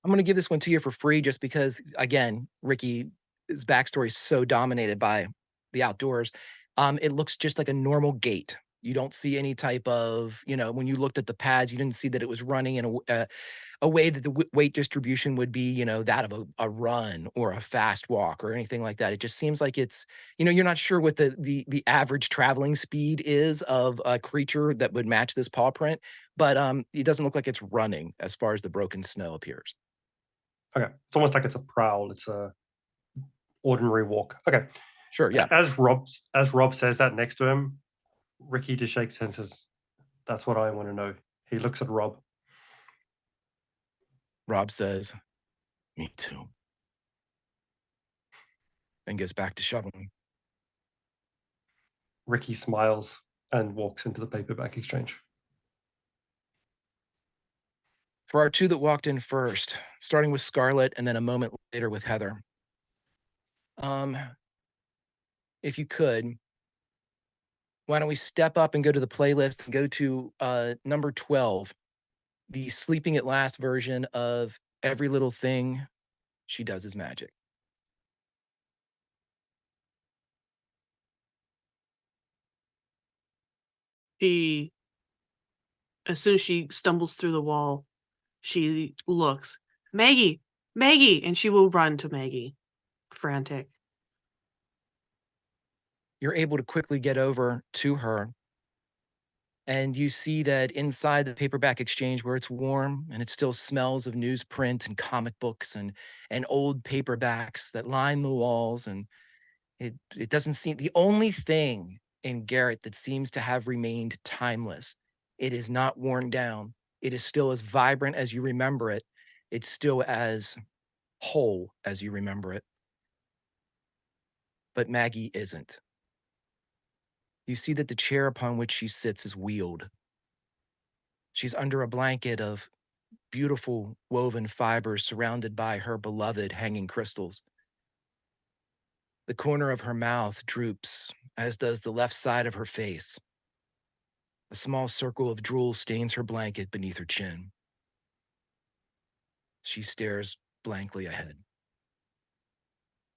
going to give this one to you for free just because, again, Ricky's backstory is so dominated by the outdoors. It looks just like a normal gait. You don't see any type of, when you looked at the pads, you didn't see that it was running in a way that the weight distribution would be, that of a run or a fast walk or anything like that. It just seems like it's, you're not sure what the average traveling speed is of a creature that would match this paw print, but it doesn't look like it's running as far as the broken snow appears. Okay, it's almost like it's a prowl. It's a ordinary walk. Okay, sure, yeah. As Rob says that next to him, Ricky just shakes hands and says, "That's what I want to know." He looks at Rob. Rob says, "Me too," and goes back to shoveling. Ricky smiles and walks into the paperback exchange. For our two that walked in first, starting with Scarlett and then a moment later with Heather. If you could, why don't we step up and go to the playlist and go to number 12, the Sleeping at Last version of Every Little Thing She Does Is Magic. As soon as she stumbles through the wall, she looks, Maggie, and she will run to Maggie, frantic. You're able to quickly get over to her, and you see that inside the paperback exchange, where it's warm and it still smells of newsprint and comic books and old paperbacks that line the walls, and it doesn't seem, the only thing in Garrett that seems to have remained timeless, it is not worn down. It is still as vibrant as you remember it. It's still as whole as you remember it. But Maggie isn't. You see that the chair upon which she sits is wheeled. She's under a blanket of beautiful woven fibers surrounded by her beloved hanging crystals. The corner of her mouth droops, as does the left side of her face. A small circle of drool stains her blanket beneath her chin. She stares blankly ahead.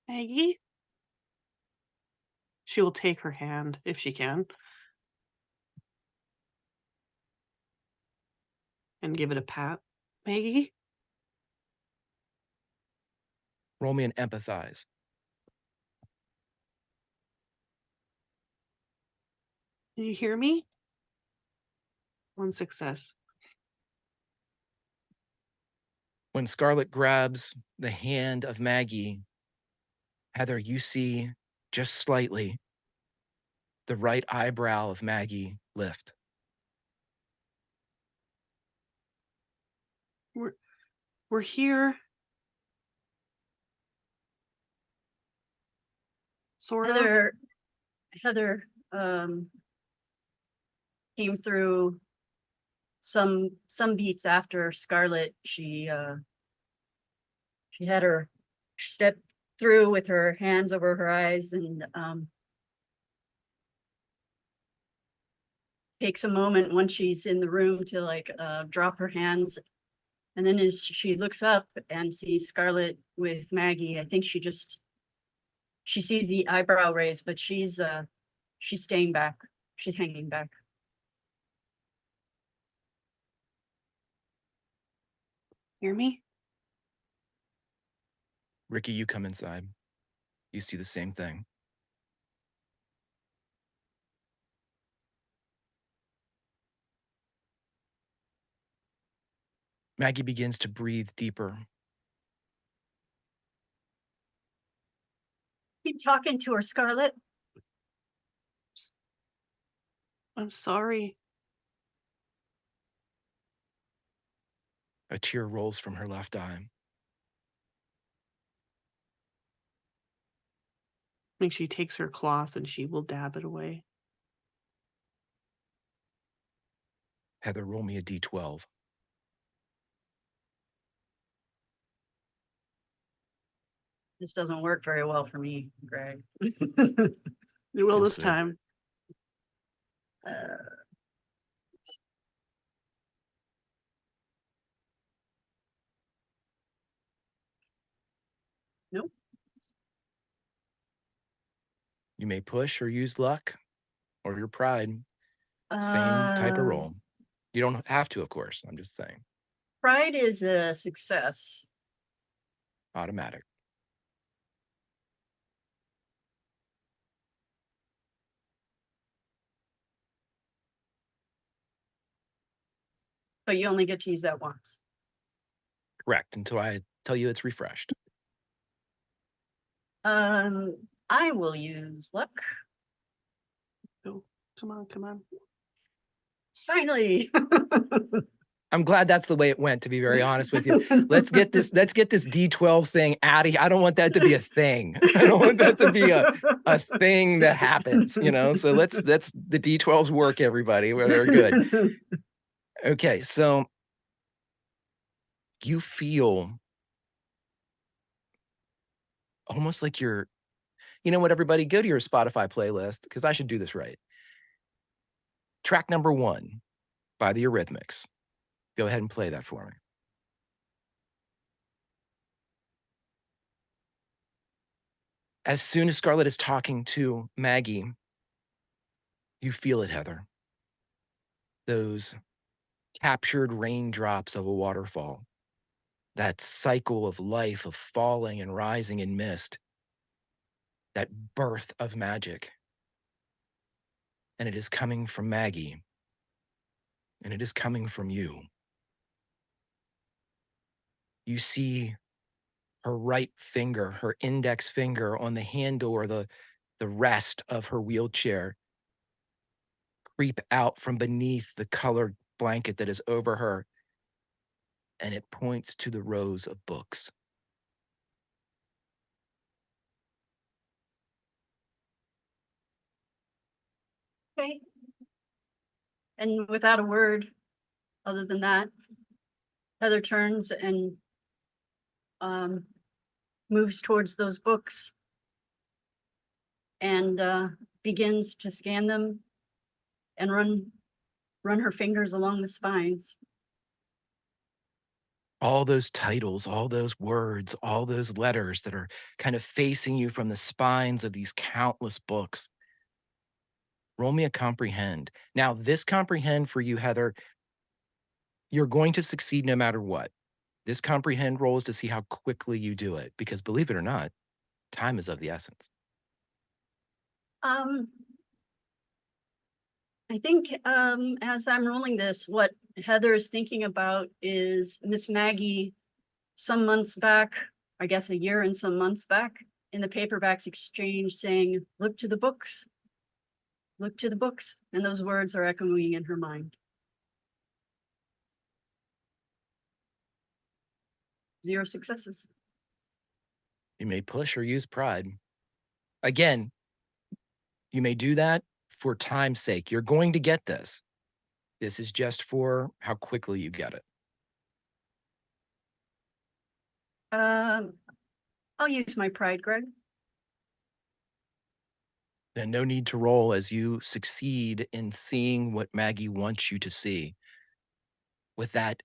Maggie? She will take her hand, if she can, and give it a pat. Maggie? Roll me an empathize. Can you hear me? 1 success. When Scarlett grabs the hand of Maggie, Heather, you see just slightly the right eyebrow of Maggie lift. We're here. Sort of. Heather came through some beats after Scarlett. She had her step through with her hands over her eyes and takes a moment once she's in the room to like drop her hands. And then as she looks up and sees Scarlet with Maggie, I think she sees the eyebrow raise, but she's staying back. She's hanging back. Hear me? Ricky, you come inside. You see the same thing. Maggie begins to breathe deeper. Keep talking to her, Scarlet. I'm sorry. A tear rolls from her left eye. I think she takes her cloth and she will dab it away. Heather, roll me a D12. This doesn't work very well for me, Greg. It will You'll this see. time. Nope. You may push or use luck or your pride. Same type of roll. You don't have to, of course. I'm just saying. Pride is a success. Automatic. But you only get to use that once. Correct. Until I tell you it's refreshed. I will use luck. Oh, come on, come on. Finally. I'm glad that's the way it went, to be very honest with you. Let's get this D12 thing out of here. I don't want that to be a thing. I don't want that to be a thing that happens, you know? So let's the D12s work, everybody, where they're good. Okay, so you feel almost like you know what, everybody, go to your Spotify playlist, because I should do this right. Track number 1 by the Eurythmics. Go ahead and play that for me. As soon as Scarlet is talking to Maggie, you feel it, Heather. Those captured raindrops of a waterfall. That cycle of life, of falling and rising in mist. That birth of magic. And it is coming from Maggie. And it is coming from you. You see her right finger, her index finger on the handle or the rest of her wheelchair creep out from beneath the colored blanket that is over her, and it points to the rows of books. Okay. And without a word other than that, Heather turns and moves towards those books and begins to scan them and run her fingers along the spines. All those titles, all those words, all those letters that are kind of facing you from the spines of these countless books. Roll me a comprehend. Now, this comprehend for you, Heather, you're going to succeed no matter what. This comprehend roll is to see how quickly you do it, because believe it or not, time is of the essence. I think as I'm rolling this, what Heather is thinking about is Miss Maggie some months back, I guess a year and some months back, in the paperbacks exchange saying, "Look to the books, look to the books." And those words are echoing in her mind. 0 successes. You may push or use pride. Again, you may do that for time's sake. You're going to get this. This is just for how quickly you get it. I'll use my pride, Greg. Then no need to roll as you succeed in seeing what Maggie wants you to see. With that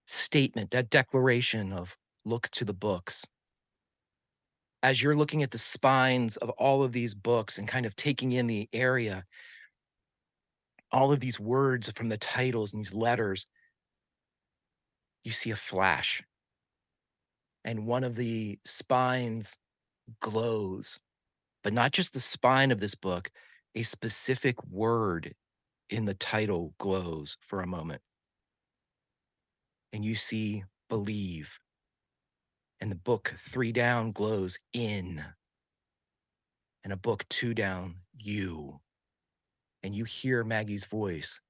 statement, that declaration of look to the books. As you're looking at the spines of all of these books and kind of taking in the area, all of these words from the titles and these letters, you see a flash. And one of the spines glows, but not just the spine of this book, a specific word in the title glows for a moment. And you see believe. And the book 3 down glows in. And a book 2 down, you. And you hear Maggie's voice.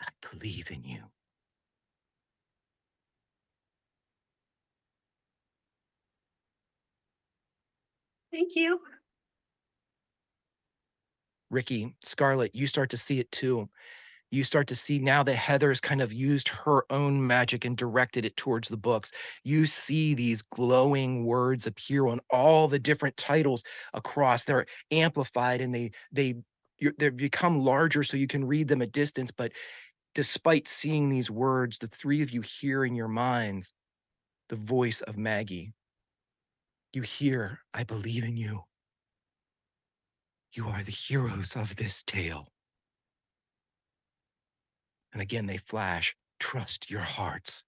I believe in you. Thank you. Ricky, Scarlett, you start to see it too. You start to see now that Heather's kind of used her own magic and directed it towards the books. You see these glowing words appear on all the different titles across. They're amplified and they become larger so you can read them at distance. But despite seeing these words, the three of you hear in your minds the voice of Maggie. You hear, I believe in you. You are the heroes of this tale. And again, they flash, trust your hearts.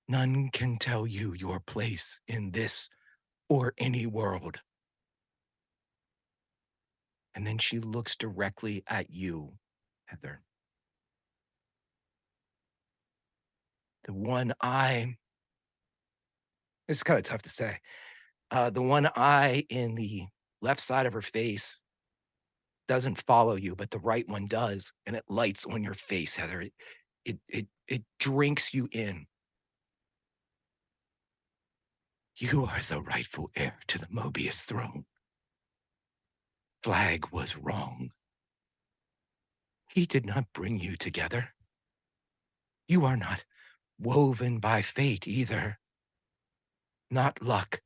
None can tell you your place in this or any world. And then she looks directly at you, Heather. The one eye, it's kind of tough to say. The one eye in the left side of her face doesn't follow you, but the right one does, and it lights on your face, Heather. It drinks you in. You are the rightful heir to the Mobius throne. Flag was wrong. He did not bring you together. You are not woven by fate either. Not luck,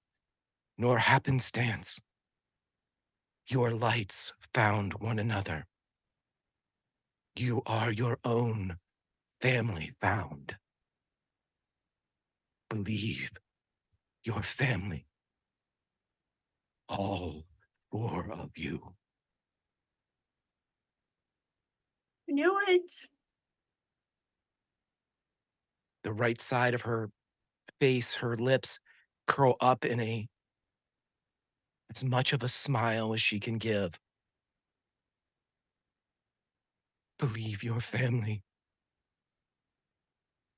nor happenstance. Your lights found one another. You are your own family found. Believe your family. All 4 of you. I knew it. The right side of her face, her lips curl up in as much of a smile as she can give. Believe your family.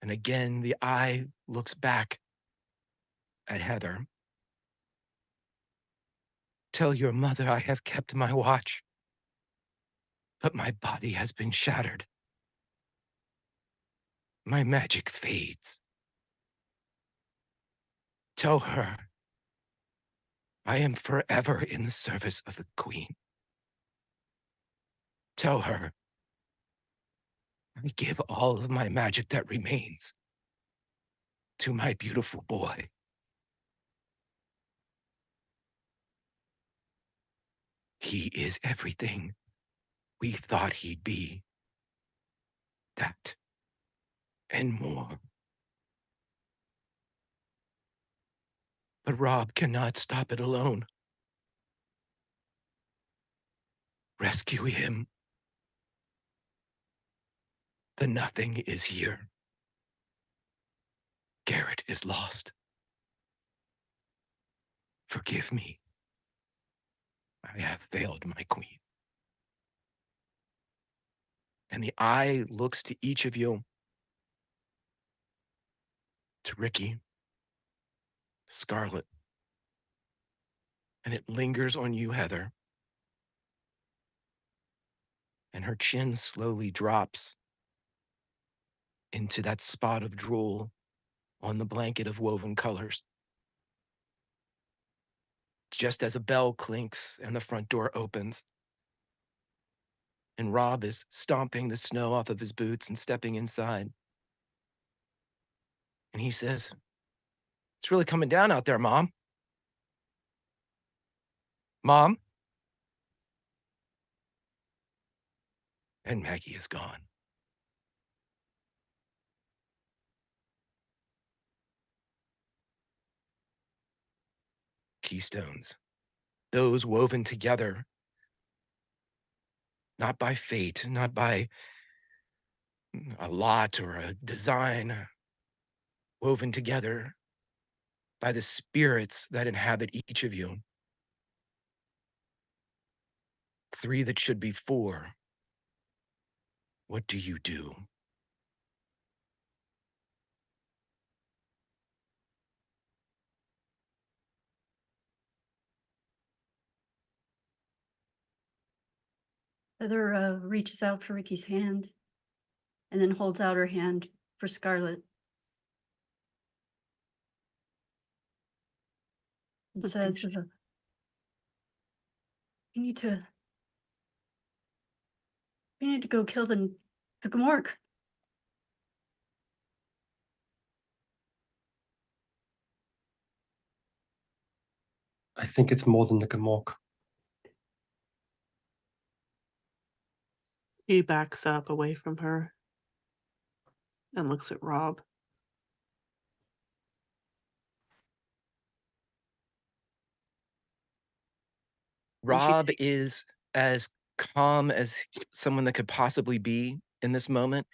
And again, the eye looks back at Heather. Tell your mother I have kept my watch, but my body has been shattered. My magic fades. Tell her I am forever in the service of the Queen. Tell her I give all of my magic that remains to my beautiful boy. He is everything we thought he'd be. That and more. But Rob cannot stop it alone. Rescue him. The nothing is here. Garrett is lost. Forgive me. I have failed my queen. And the eye looks to each of you, to Ricky, Scarlett, and it lingers on you, Heather. And her chin slowly drops into that spot of drool on the blanket of woven colors. Just as a bell clinks and the front door opens, and Rob is stomping the snow off of his boots and stepping inside. And he says, It's really coming down out there, Mom. Mom? And Maggie is gone. Keystones, those woven together, not by fate, not by a lot or a design, woven together by the spirits that inhabit each of you. 3 that should be 4. What do you do? Heather reaches out for Ricky's hand and then holds out her hand for Scarlet. And says, you need to go kill the Gmork. I think it's more than the Gmork. He backs up away from her and looks at Rob. Rob is as calm as someone that could possibly be in this moment.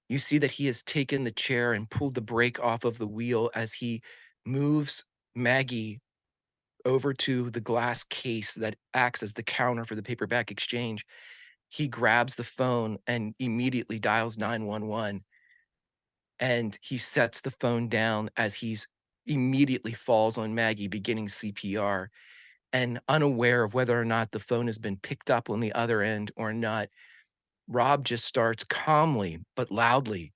You see that he has taken the chair and pulled the brake off of the wheel as he moves Maggie over to the glass case that acts as the counter for the paperback exchange. He grabs the phone and immediately dials 911. And he sets the phone down as he's immediately falls on Maggie, beginning CPR. And unaware of whether or not the phone has been picked up on the other end or not, Rob just starts calmly but loudly.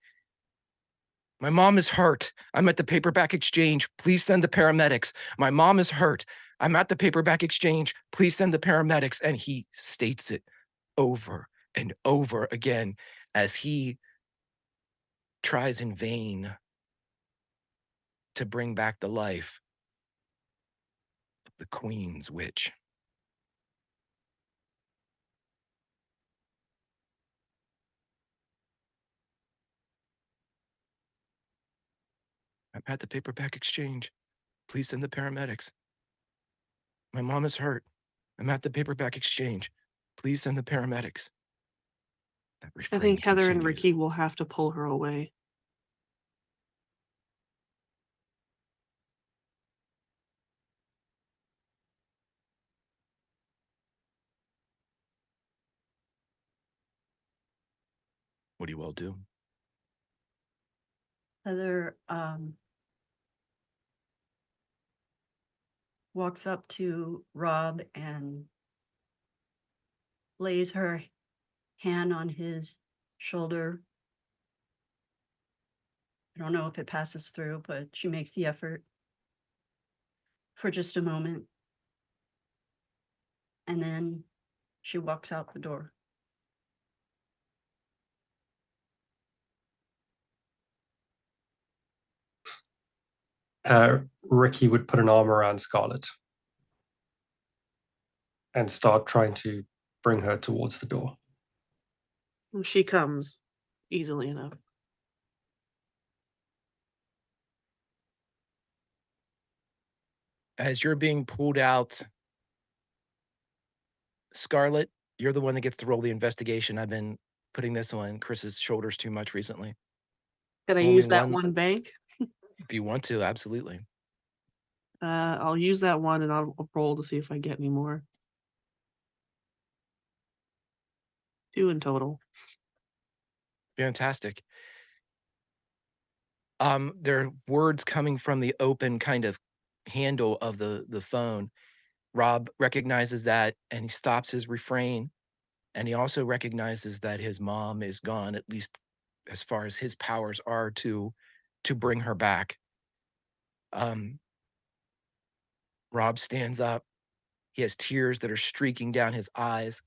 My mom is hurt. I'm at the paperback exchange. Please send the paramedics. My mom is hurt. I'm at the paperback exchange. Please send the paramedics. And he states it over and over again as he tries in vain to bring back the life of the Queen's witch. I'm at the paperback exchange. Please send the paramedics. My mom is hurt. I'm at the paperback exchange. Please send the paramedics. That I refrain think Heather and continues. Ricky will have to pull her away. What do you all do? Heather walks up to Rob and lays her hand on his shoulder. I don't know if it passes through, but she makes the effort for just a moment. And then she walks out the door. Ricky would put an arm around Scarlet and start trying to bring her towards the door. She comes easily enough. As you're being pulled out, Scarlet, you're the one that gets to roll the investigation. I've been putting this on Chris's shoulders too much recently. Can I Only use that one- one bank? If you want to, absolutely. I'll use that one and I'll roll to see if I get any more. 2 in total. Fantastic. There are words coming from the open kind of handle of the phone. Rob recognizes that and he stops his refrain. And he also recognizes that his mom is gone, at least as far as his powers are to bring her back. Rob stands up. He has tears that are streaking down his eyes.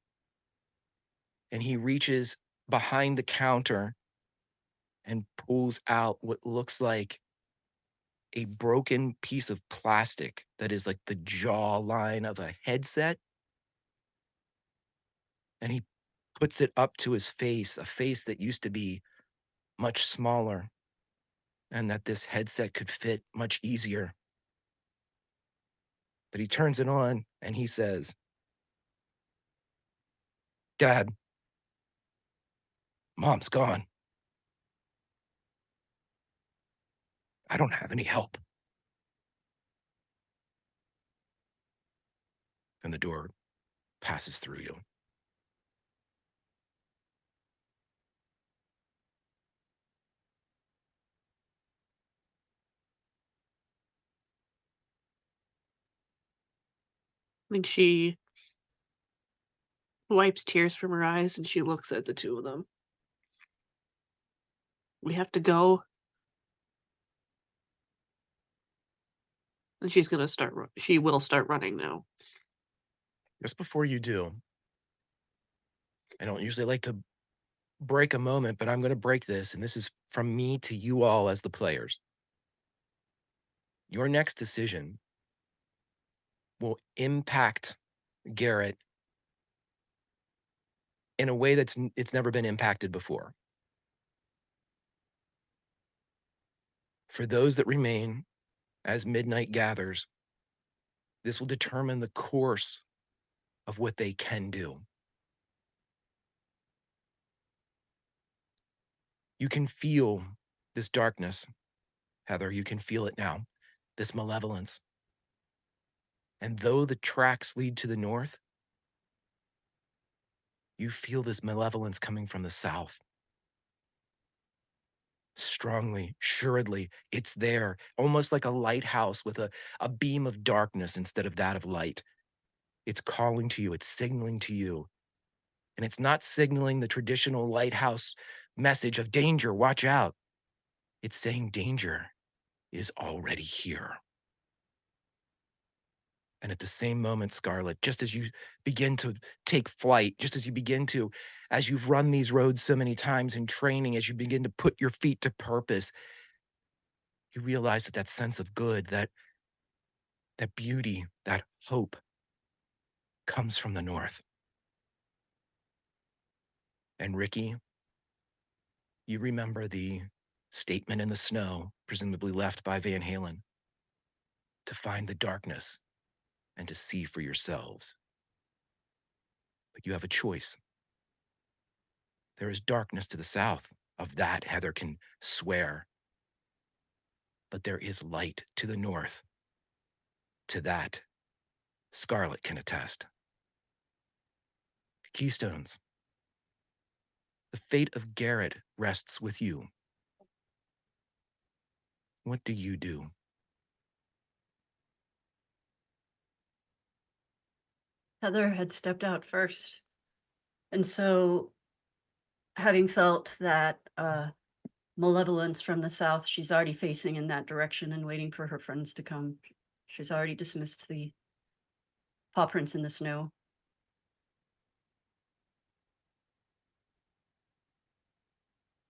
And he reaches behind the counter and pulls out what looks like a broken piece of plastic that is like the jawline of a headset. And he puts it up to his face, a face that used to be much smaller, and that this headset could fit much easier. But he turns it on and he says, "Dad, Mom's gone. I don't have any help." And the door passes through you. I think she wipes tears from her eyes and she looks at the two of them. We have to go. And she's gonna she will start running now. Just before you do, I don't usually like to break a moment, but I'm going to break this, and this is from me to you all as the players. Your next decision will impact Garrett in a way it's never been impacted before. For those that remain as midnight gathers, this will determine the course of what they can do. You can feel this darkness, Heather. You can feel it now, this malevolence. And though the tracks lead to the north, you feel this malevolence coming from the south. Strongly, assuredly, it's there, almost like a lighthouse with a beam of darkness instead of that of light. It's calling to you, it's signaling to you. And it's not signaling the traditional lighthouse message of danger, watch out. It's saying danger is already here. And at the same moment, Scarlet, just as you begin to take flight, just as you've run these roads so many times in training, as you begin to put your feet to purpose, you realize that sense of good, that beauty, that hope comes from the north. And Ricky, you remember the statement in the snow, presumably left by Van Halen, to find the darkness and to see for yourselves. But you have a choice. There is darkness to the south. Of that, Heather can swear. But there is light to the north. To that, Scarlet can attest. Keystones. The fate of Garrett rests with you. What do you do? Heather had stepped out first. And so, having felt that malevolence from the south, she's already facing in that direction and waiting for her friends to come. She's already dismissed the paw prints in the snow.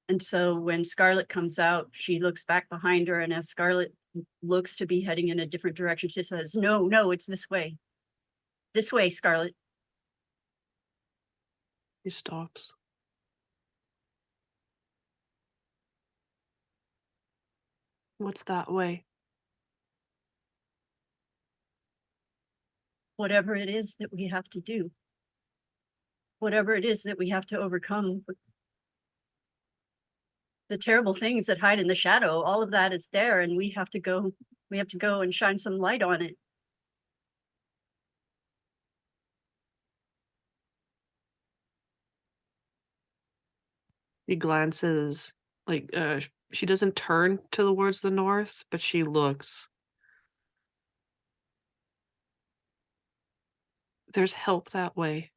And so when Scarlet comes out, she looks back behind her, and as Scarlet looks to be heading in a different direction, she says, no, it's this way. This way, Scarlet. He stops. What's that way? Whatever it is that we have to do. Whatever it is that we have to overcome. The terrible things that hide in the shadow, all of that is there, and we have to go and shine some light on it. He glances, she doesn't turn towards the north, but she looks. There's help that way.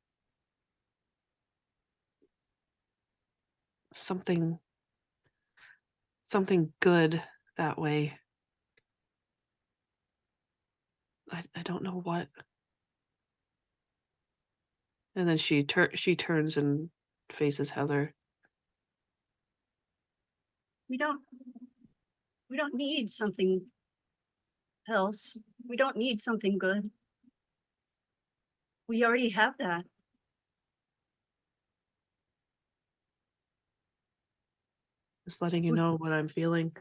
Something good that way. I don't know what. And then she turns and faces Heather. We don't need something else. We don't need something good. We already have that. Just letting you know what I'm feeling.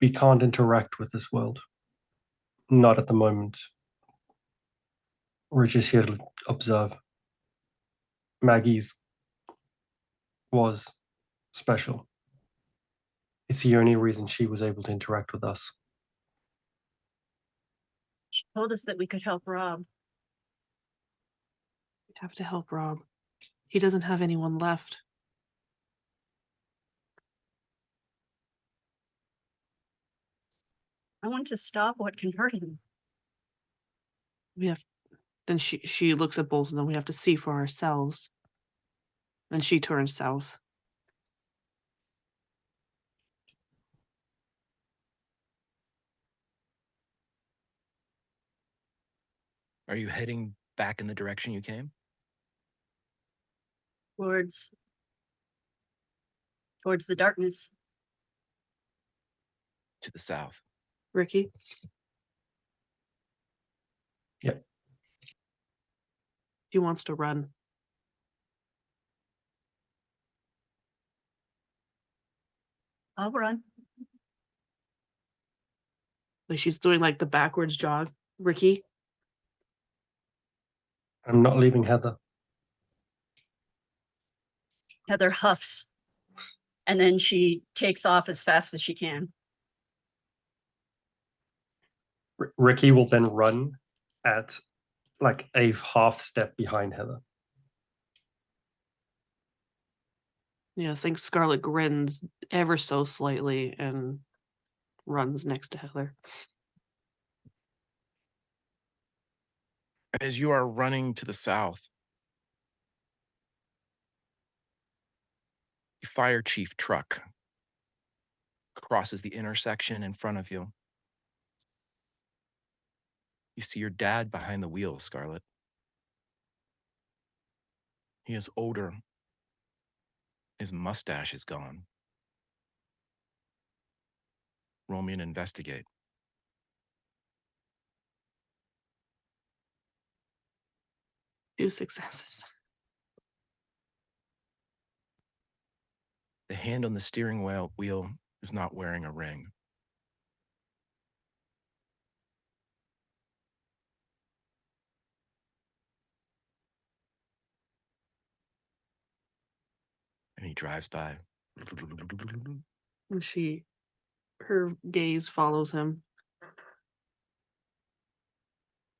We can't interact with this world. Not at the moment. We're just here to observe. Maggie's was special. It's the only reason she was able to interact with us. She told us that we could help Rob. We'd have to help Rob. He doesn't have anyone left. I want to stop what can hurt him. We have. Then she looks at both of them. We have to see for ourselves. And she turns south. Are you heading back in the direction you came? Towards the darkness. To the south. Ricky? Yep. He wants to run. I'll run. Like she's doing like the backwards jog. Ricky? I'm not leaving Heather. Heather huffs. And then she takes off as fast as she can. Ricky will then run at like a half step behind Heather. Yeah, I think Scarlet grins ever so slightly and runs next to Heather. As you are running to the south, the fire chief truck crosses the intersection in front of you. You see your dad behind the wheel, Scarlet. He is older. His mustache is gone. Roll me an investigate. Two successes. The hand on the steering wheel is not wearing a ring. And he drives by. And her gaze follows him.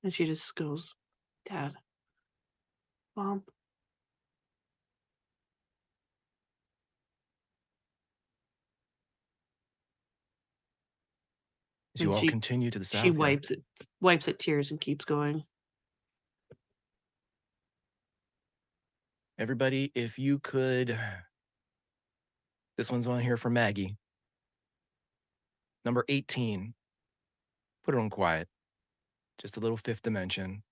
And she just goes, Dad. Mom. As you And all continue to the south. She wipes at tears and keeps going. Everybody, if you could, this one's on here for Maggie. Number 18, put it on quiet. Just a little fifth dimension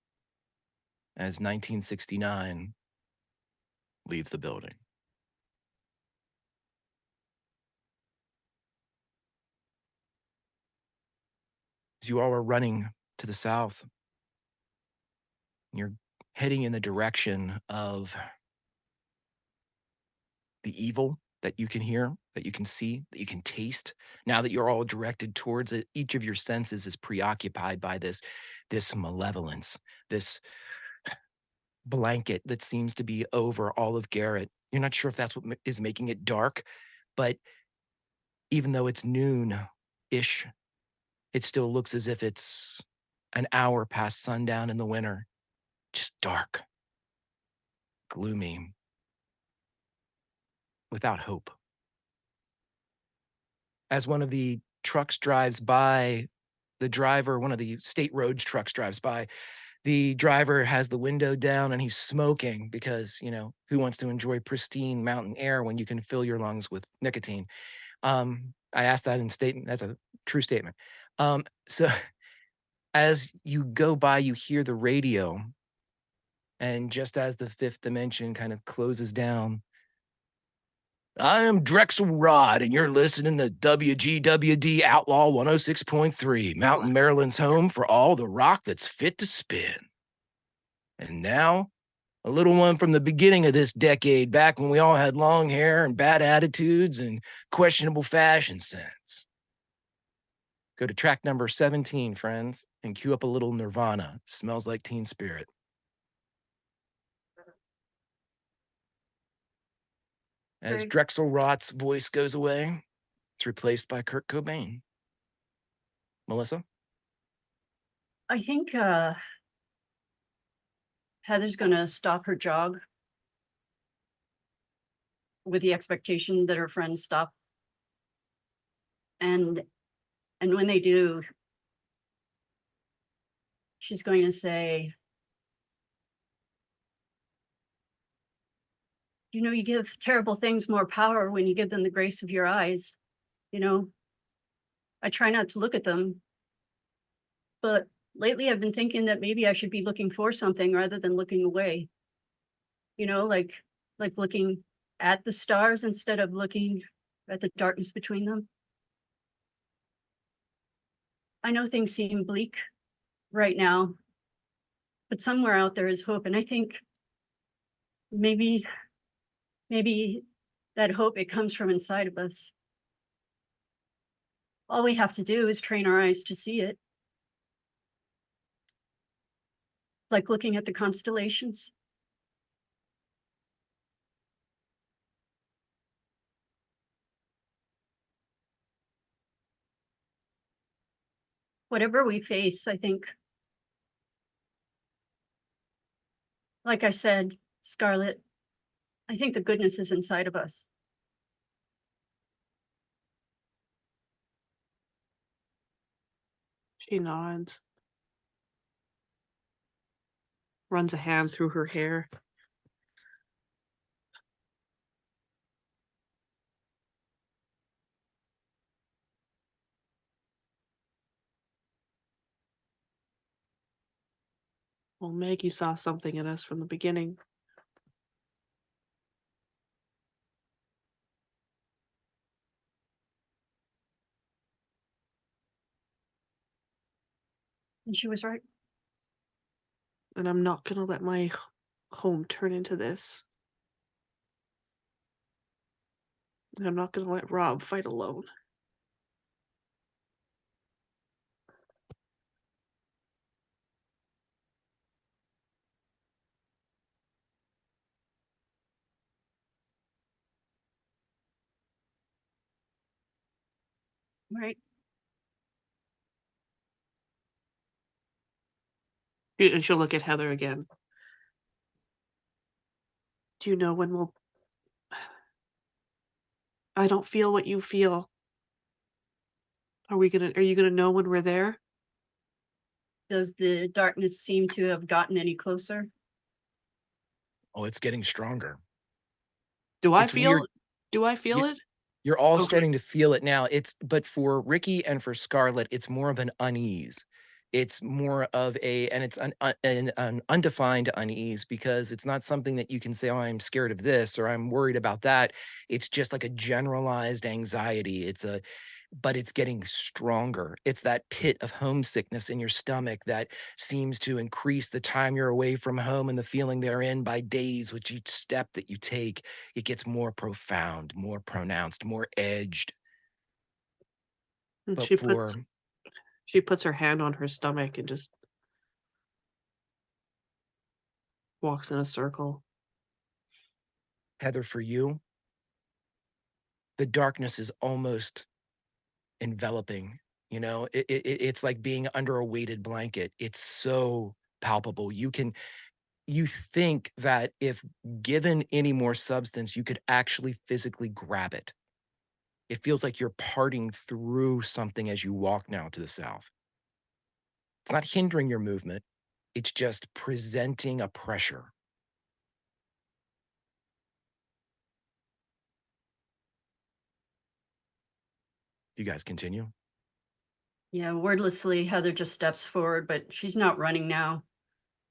as 1969 leaves the building. As you all are running to the south, you're heading in the direction of the evil that you can hear, that you can see, that you can taste. Now that you're all directed towards it, each of your senses is preoccupied by this malevolence, this blanket that seems to be over all of Garrett. You're not sure if that's what is making it dark, but even though it's noon-ish, it still looks as if it's an hour past sundown in the winter. Just dark, gloomy, without hope. As one of the trucks drives by, one of the state roads trucks drives by, the driver has the window down and he's smoking because, who wants to enjoy pristine mountain air when you can fill your lungs with nicotine? I asked that as a true statement. So as you go by, you hear the radio And just as the fifth dimension kind of closes down, I am Drexel Rod, and you're listening to WGWD Outlaw 106.3, Mountain Maryland's home for all the rock that's fit to spin. And now, a little one from the beginning of this decade, back when we all had long hair and bad attitudes and questionable fashion sense. Go to track number 17, friends, and cue up a little Nirvana. Smells like Teen Spirit. As Great. Drexel Rott's voice goes away, it's replaced by Kurt Cobain. Melissa? I think Heather's going to stop her jog with the expectation that her friends stop. And when they do, she's going to say, you know, you give terrible things more power when you give them the grace of your eyes. You know, I try not to look at them, but lately I've been thinking that maybe I should be looking for something rather than looking away. You know, like looking at the stars instead of looking at the darkness between them. I know things seem bleak right now, but somewhere out there is hope. And I think maybe that hope, it comes from inside of us. All we have to do is train our eyes to see it. Like looking at the constellations. Whatever we face, I think, like I said, Scarlet, I think the goodness is inside of us. She nods. Runs a hand through her hair. Well, Maggie saw something in us from the beginning. And she was right. And I'm not going to let my home turn into this. And I'm not going to let Rob fight alone. Right. And she'll look at Heather again. Do you know when we'll... I don't feel what you feel. Are you gonna know when we're there? Does the darkness seem to have gotten any closer? Oh, it's getting stronger. Do I It's feel weird. it? You're all Okay. starting to feel it now. But for Ricky and for Scarlet, it's more of an unease. It's more of an undefined unease, because it's not something that you can say, oh, I'm scared of this or I'm worried about that. It's just like a generalized anxiety. But it's getting stronger. It's that pit of homesickness in your stomach that seems to increase the time you're away from home and the feeling therein by days. With each step that you take, it gets more profound, more pronounced, more edged. And But she puts her hand on her stomach and just walks in a circle. Heather, for you, the darkness is almost enveloping. You know, it's like being under a weighted blanket. It's so palpable. You think that if given any more substance, you could actually physically grab it. It feels like you're parting through something as you walk now to the south. It's not hindering your movement. It's just presenting a pressure. You guys continue. Yeah, wordlessly, Heather just steps forward, but she's not running now.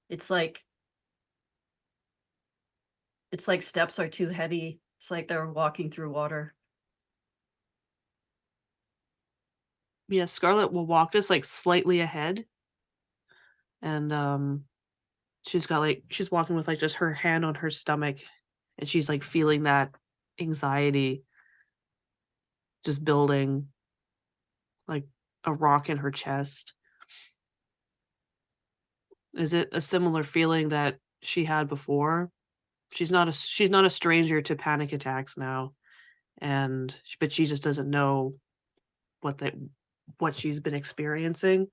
It's like It's like steps are too heavy. It's like they're walking through water. Yeah, Scarlet will walk just like slightly ahead, and she's walking with like just her hand on her stomach, and she's like feeling that anxiety just building like a rock in her chest. Is it a similar feeling that she had before? She's not a stranger to panic attacks now, but she just doesn't know what that what she's been experiencing.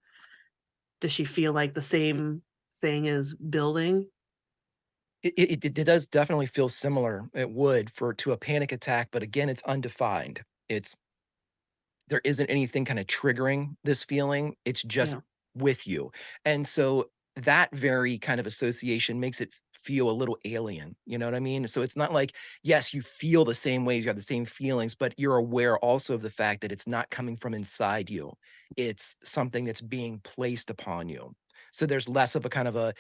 Does she feel like the same thing is building? It does definitely feel similar. It would to a panic attack, but again, it's undefined. There isn't anything kind of triggering this feeling. It's just Yeah. with you. And so that very kind of association makes it feel a little alien. You know what I mean? So it's not like, yes, you feel the same ways, you have the same feelings, but you're aware also of the fact that it's not coming from inside you. It's something that's being placed upon you. So there's less of a kind of a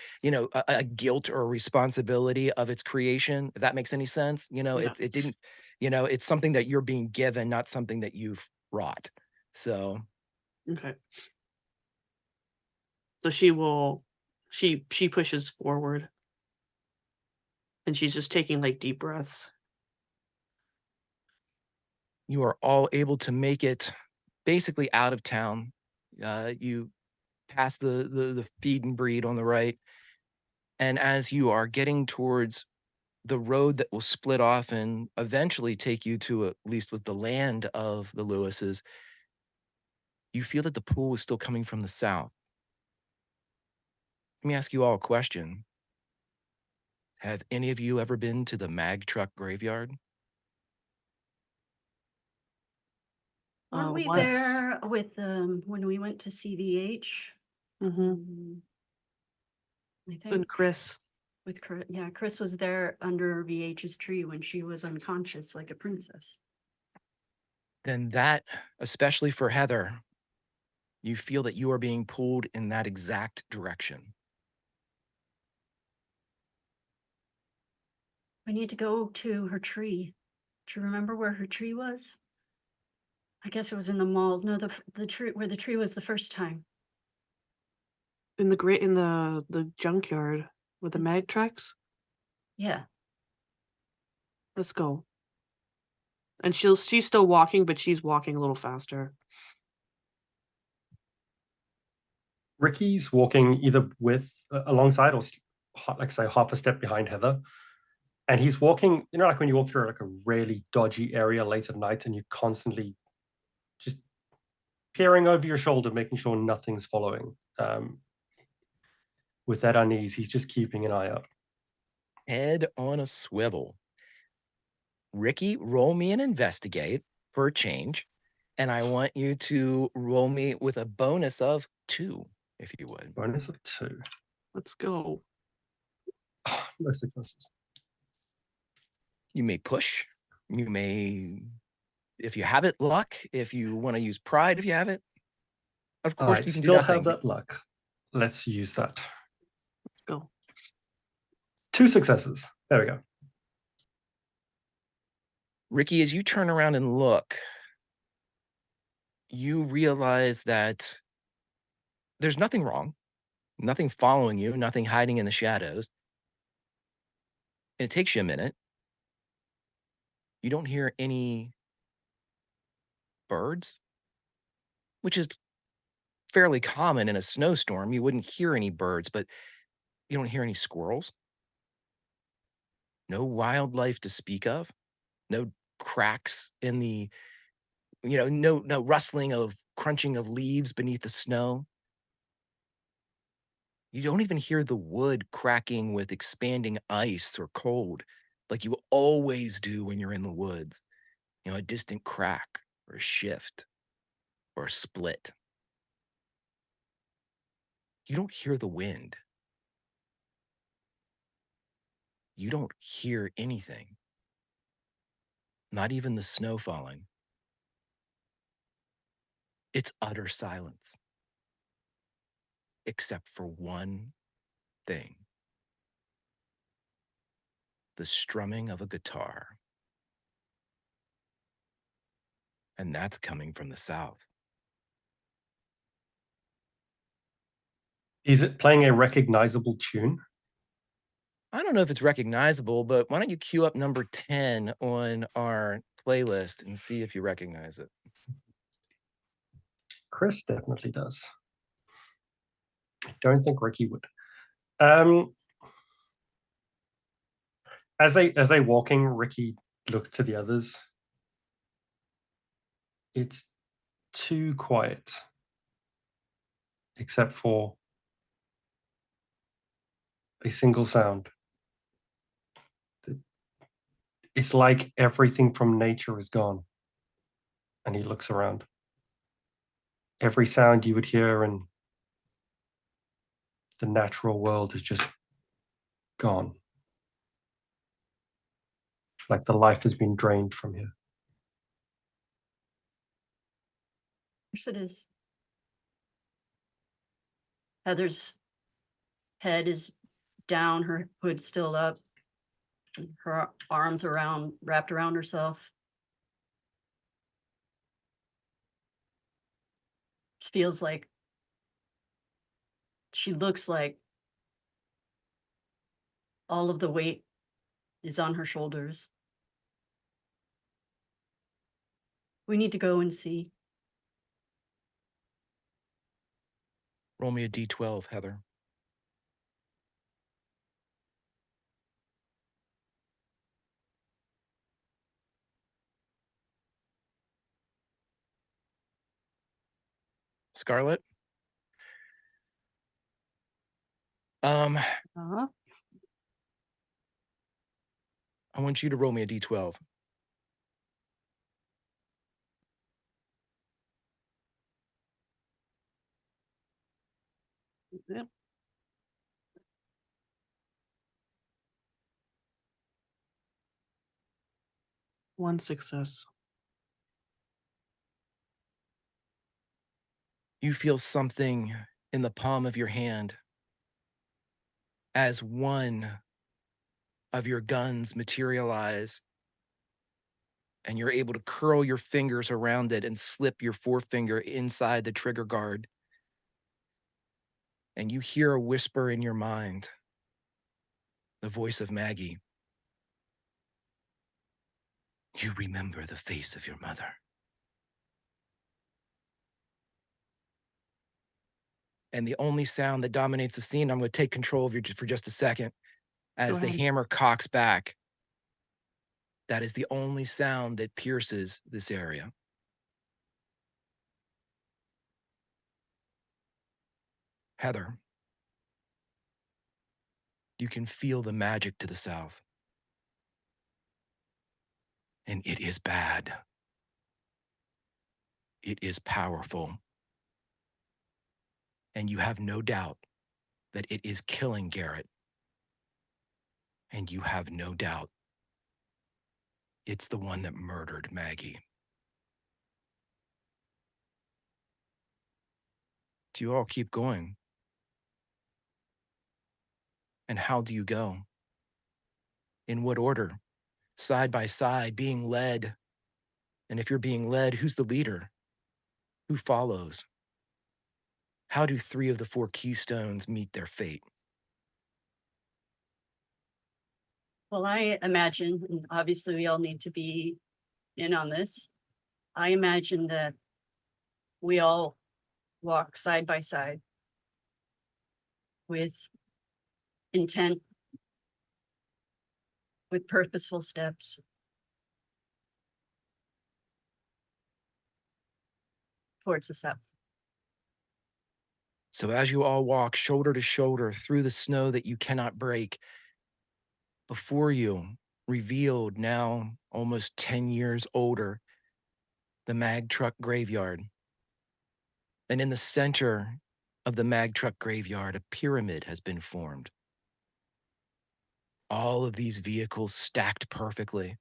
guilt or responsibility of its creation, if that makes any sense. Yeah. It didn't, it's something that you're being given, not something that you've wrought. So Okay. So she pushes forward, and she's just taking like deep breaths. you are all able to make it basically out of town. You pass the feed and breed on the right, and as you are getting towards the road that will split off and eventually take you to at least was the land of the Lewises, you feel that the pool is still coming from the south. Let me ask you all a question. Have any of you ever been to the mag truck graveyard? Weren't we Once. there with when we went to CVH? Mm-hmm. I And think Chris. with Chris, yeah, Chris was there under VH's tree when she was unconscious like a princess. Then that, especially for Heather, you feel that you are being pulled in that exact direction. We need to go to her tree. Do you remember where her tree was? I guess it was in the mall. No, the tree where the tree was the first time. In the junkyard with the mag trucks. Yeah. Let's go. And she's still walking, but she's walking a little faster. Ricky's walking either alongside or like say half a step behind Heather. And he's walking, like when you walk through like a really dodgy area late at night and you're constantly just peering over your shoulder, making sure nothing's following. With that unease, he's just keeping an eye out. Head on a swivel. Ricky, roll me an investigate for a change. And I want you to roll me with a bonus of 2, if you would. Bonus of 2. Let's go. No successes. You may push. You may, if you have it, luck. If you want to use pride, if you have it. Of course, you can still do that have thing. that luck. Let's use that. Let's go. 2 successes. There we go. Ricky, as you turn around and look, you realize that there's nothing wrong, nothing following you, nothing hiding in the shadows. And it takes you a minute. You don't hear any birds, which is fairly common in a snowstorm. You wouldn't hear any birds, but you don't hear any squirrels. No wildlife to speak of. No cracks in the, no rustling of crunching of leaves beneath the snow. You don't even hear the wood cracking with expanding ice or cold like you always do when you're in the woods. A distant crack or a shift or a split. You don't hear the wind. You don't hear anything. Not even the snow falling. It's utter silence. Except for one thing. the strumming of a guitar. And that's coming from the south. Is it playing a recognizable tune? I don't know if it's recognizable, but why don't you queue up number 10 on our playlist and see if you recognize it. Chris definitely does. I don't think Ricky would. As they walking, Ricky looks to the others. It's too quiet, except for a single sound. It's like everything from nature is gone. And he looks around. Every sound you would hear in the natural world is just gone. Like the life has been drained from here. Yes, it is. Heather's head is down, her hood still up, her arms wrapped around herself. Feels like, she looks like all of the weight is on her shoulders. We need to go and see. Roll me a d12, Heather. Scarlet? Uh-huh. I want you to roll me a d12. Yep. One success. You feel something in the palm of your hand as one of your guns materialize, and you're able to curl your fingers around it and slip your forefinger inside the trigger guard. And you hear a whisper in your mind, the voice of Maggie. You remember the face of your mother. And the only sound that dominates the scene, I'm going to take control of you for just a second, as the hammer cocks back. That is the only sound that pierces this area. Heather, you can feel the magic to the south. And it is bad. It is powerful. And you have no doubt that it is killing Garrett. And you have no doubt it's the one that murdered Maggie. Do you all keep going? And how do you go? In what order? Side by side, being led. And if you're being led, who's the leader? Who follows? How do 3 of the 4 Keystones meet their fate? Well, I imagine, and obviously we all need to be in on this. I imagine that we all walk side by side with intent, with purposeful steps towards the south. So as you all walk shoulder to shoulder through the snow that you cannot break, before you, revealed now almost 10 years older, the mag truck graveyard. And in the center of the mag truck graveyard, a pyramid has been formed. All of these vehicles stacked perfectly,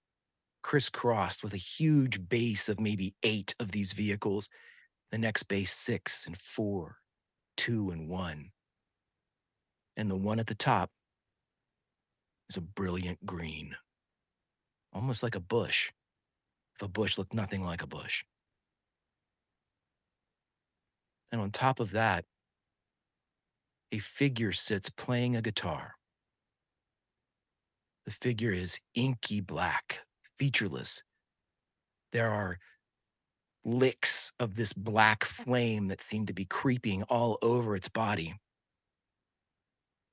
crisscrossed with a huge base of maybe 8 of these vehicles, the next base 6 and 4, 2 and 1. And the one at the top is a brilliant green, almost like a bush, if a bush looked nothing like a bush. And on top of that, a figure sits playing a guitar. The figure is inky black, featureless. There are licks of this black flame that seem to be creeping all over its body.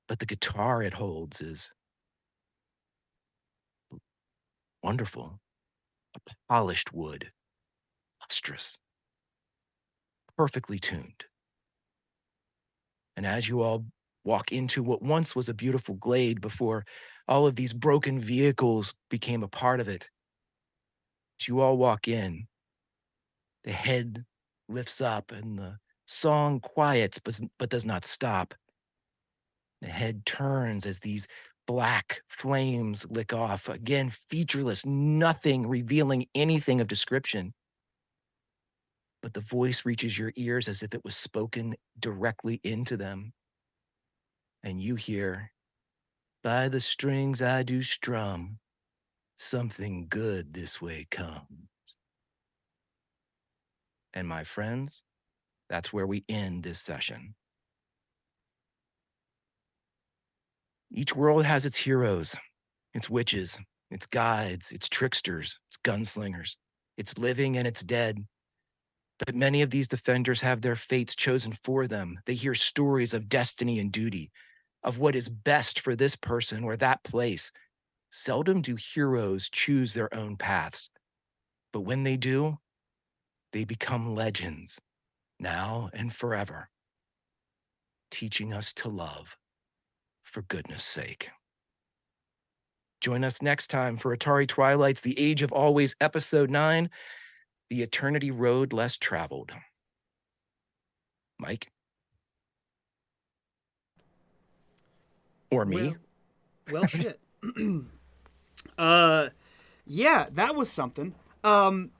But the guitar it holds is wonderful, a polished wood, lustrous, perfectly tuned. And as you all walk into what once was a beautiful glade before all of these broken vehicles became a part of it, as you all walk in, the head lifts up and the song quiets but does not stop. The head turns as these black flames lick off, again, featureless, nothing revealing anything of description. But the voice reaches your ears as if it was spoken directly into them. And you hear, "By the strings I do strum, something good this way comes." And my friends, that's where we end this session. Each world has its heroes, its witches, its guides, its tricksters, its gunslingers, its living and its dead. But many of these defenders have their fates chosen for them. They hear stories of destiny and duty, of what is best for this person or that place. Seldom do heroes choose their own paths. But when they do, they become legends, now and forever, teaching us to love, for goodness sake. Join us next time for Atari Twilight's The Age of Always, Episode 9, The Eternity Road Less Traveled. Mike? Or me? Well, shit. Yeah, that was something. Cool.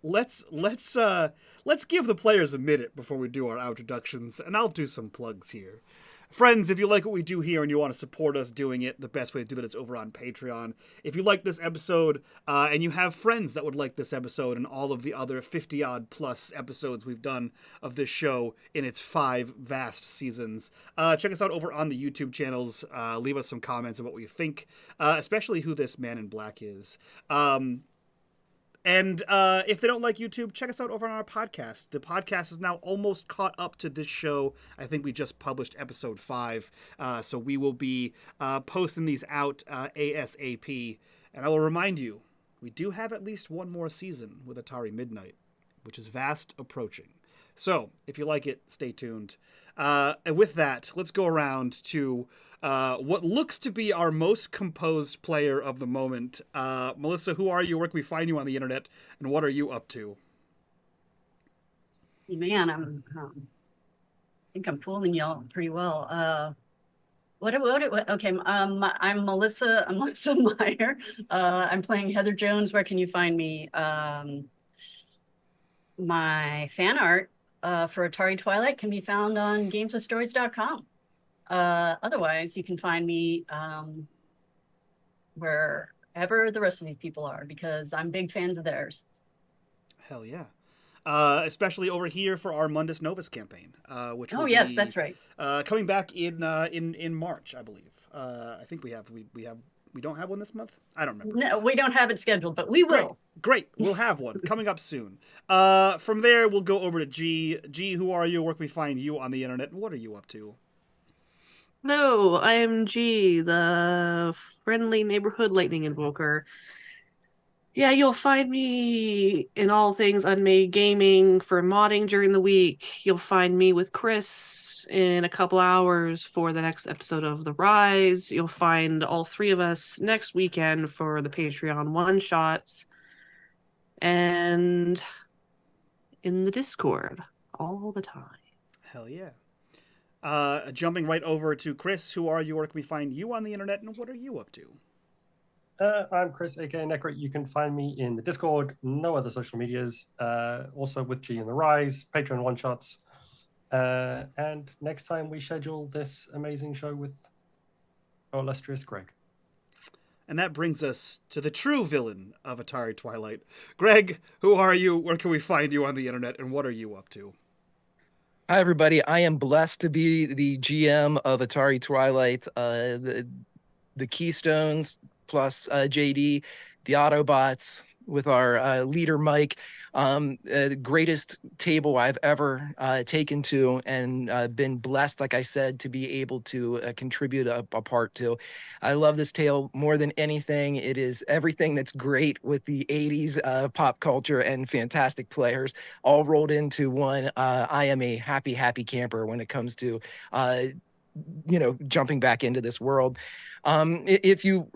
Let's give the players a minute before we do our introductions, and I'll do some plugs here. Friends, if you like what we do here and you want to support us doing it, the best way to do that is over on Patreon. If you like this episode, and you have friends that would like this episode and all of the other 50-odd plus episodes we've done of this show in its 5 vast seasons, check us out over on the YouTube channels. Leave us some comments on what you think, especially who this man in black is. And if they don't like YouTube, check us out over on our podcast. The podcast is now almost caught up to this show. I think we just published episode 5. So we will be posting these out ASAP. And I will remind you, we do have at least one more season with Atari Midnight, which is fast approaching. So if you like it, stay tuned. And with that, let's go around to what looks to be our most composed player of the moment. Melissa, who are you? Where can we find you on the internet? And what are you up to? Man, I think I'm fooling y'all pretty well. Okay, I'm Melissa. I'm Melissa Meyer. I'm playing Heather Jones. Where can you find me? My fan art for Atari Twilight can be found on gamesandstories.com. Otherwise, you can find me wherever the rest of these people are, because I'm big fans of theirs. Hell yeah. Especially over here for our Mundus Novus campaign, which will yes, be, that's right. Coming back in March, I believe. I think we don't have one this month. I don't remember. No, we don't have it scheduled, but we will. Great. We'll have one coming up soon. From there, we'll go over to G. G, who are you? Where can we find you on the internet? And what are you up to? Hello, I am G, the friendly neighborhood lightning invoker. Yeah, you'll find me in all things unMadeGaming for modding during the week. You'll find me with Chris in a couple hours for the next episode of The Rise. You'll find all 3 of us next weekend for the Patreon one-shots. And in the Discord all the time. Hell yeah. Jumping right over to Chris, who are you? Where can we find you on the internet? And what are you up to? I'm Chris, aka Necro. You can find me in the Discord, no other social medias. Also with G in the Rise, Patreon one-shots. And next time we schedule this amazing show with illustrious Greg. And that brings us to the true villain of Atari Twilight. Greg, who are you? Where can we find you on the internet? And what are you up to? Hi, everybody. I am blessed to be the GM of Atari Twilight, the Keystones plus JD, the Autobots with our leader Mike. The greatest table I've ever taken to and been blessed, like I said, to be able to contribute a part to. I love this tale more than anything. It is everything that's great with the 80s pop culture and fantastic players all rolled into one. I am a happy camper when it comes to jumping back into this world. If you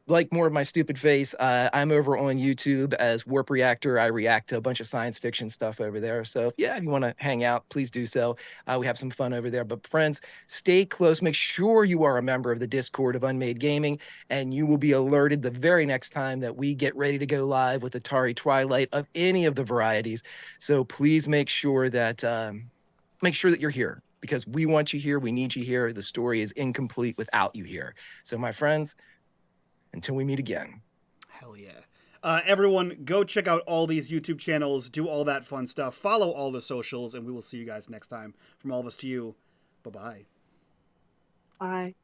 like more of my stupid face, I'm over on YouTube as Warp Reactor. I react to a bunch of science fiction stuff over there. So if you want to hang out, please do so. We have some fun over there. But friends, stay close. Make sure you are a member of the Discord of Unmade Gaming, and you will be alerted the very next time that we get ready to go live with Atari Twilight of any of the varieties. So please make sure that you're here, because we want you here. We need you here. The story is incomplete without you here. So my friends, until we meet again. Hell yeah. Everyone, go check out all these YouTube channels, do all that fun stuff, follow all the socials, and we will see you guys next time. From all of us to you, bye-bye. Bye.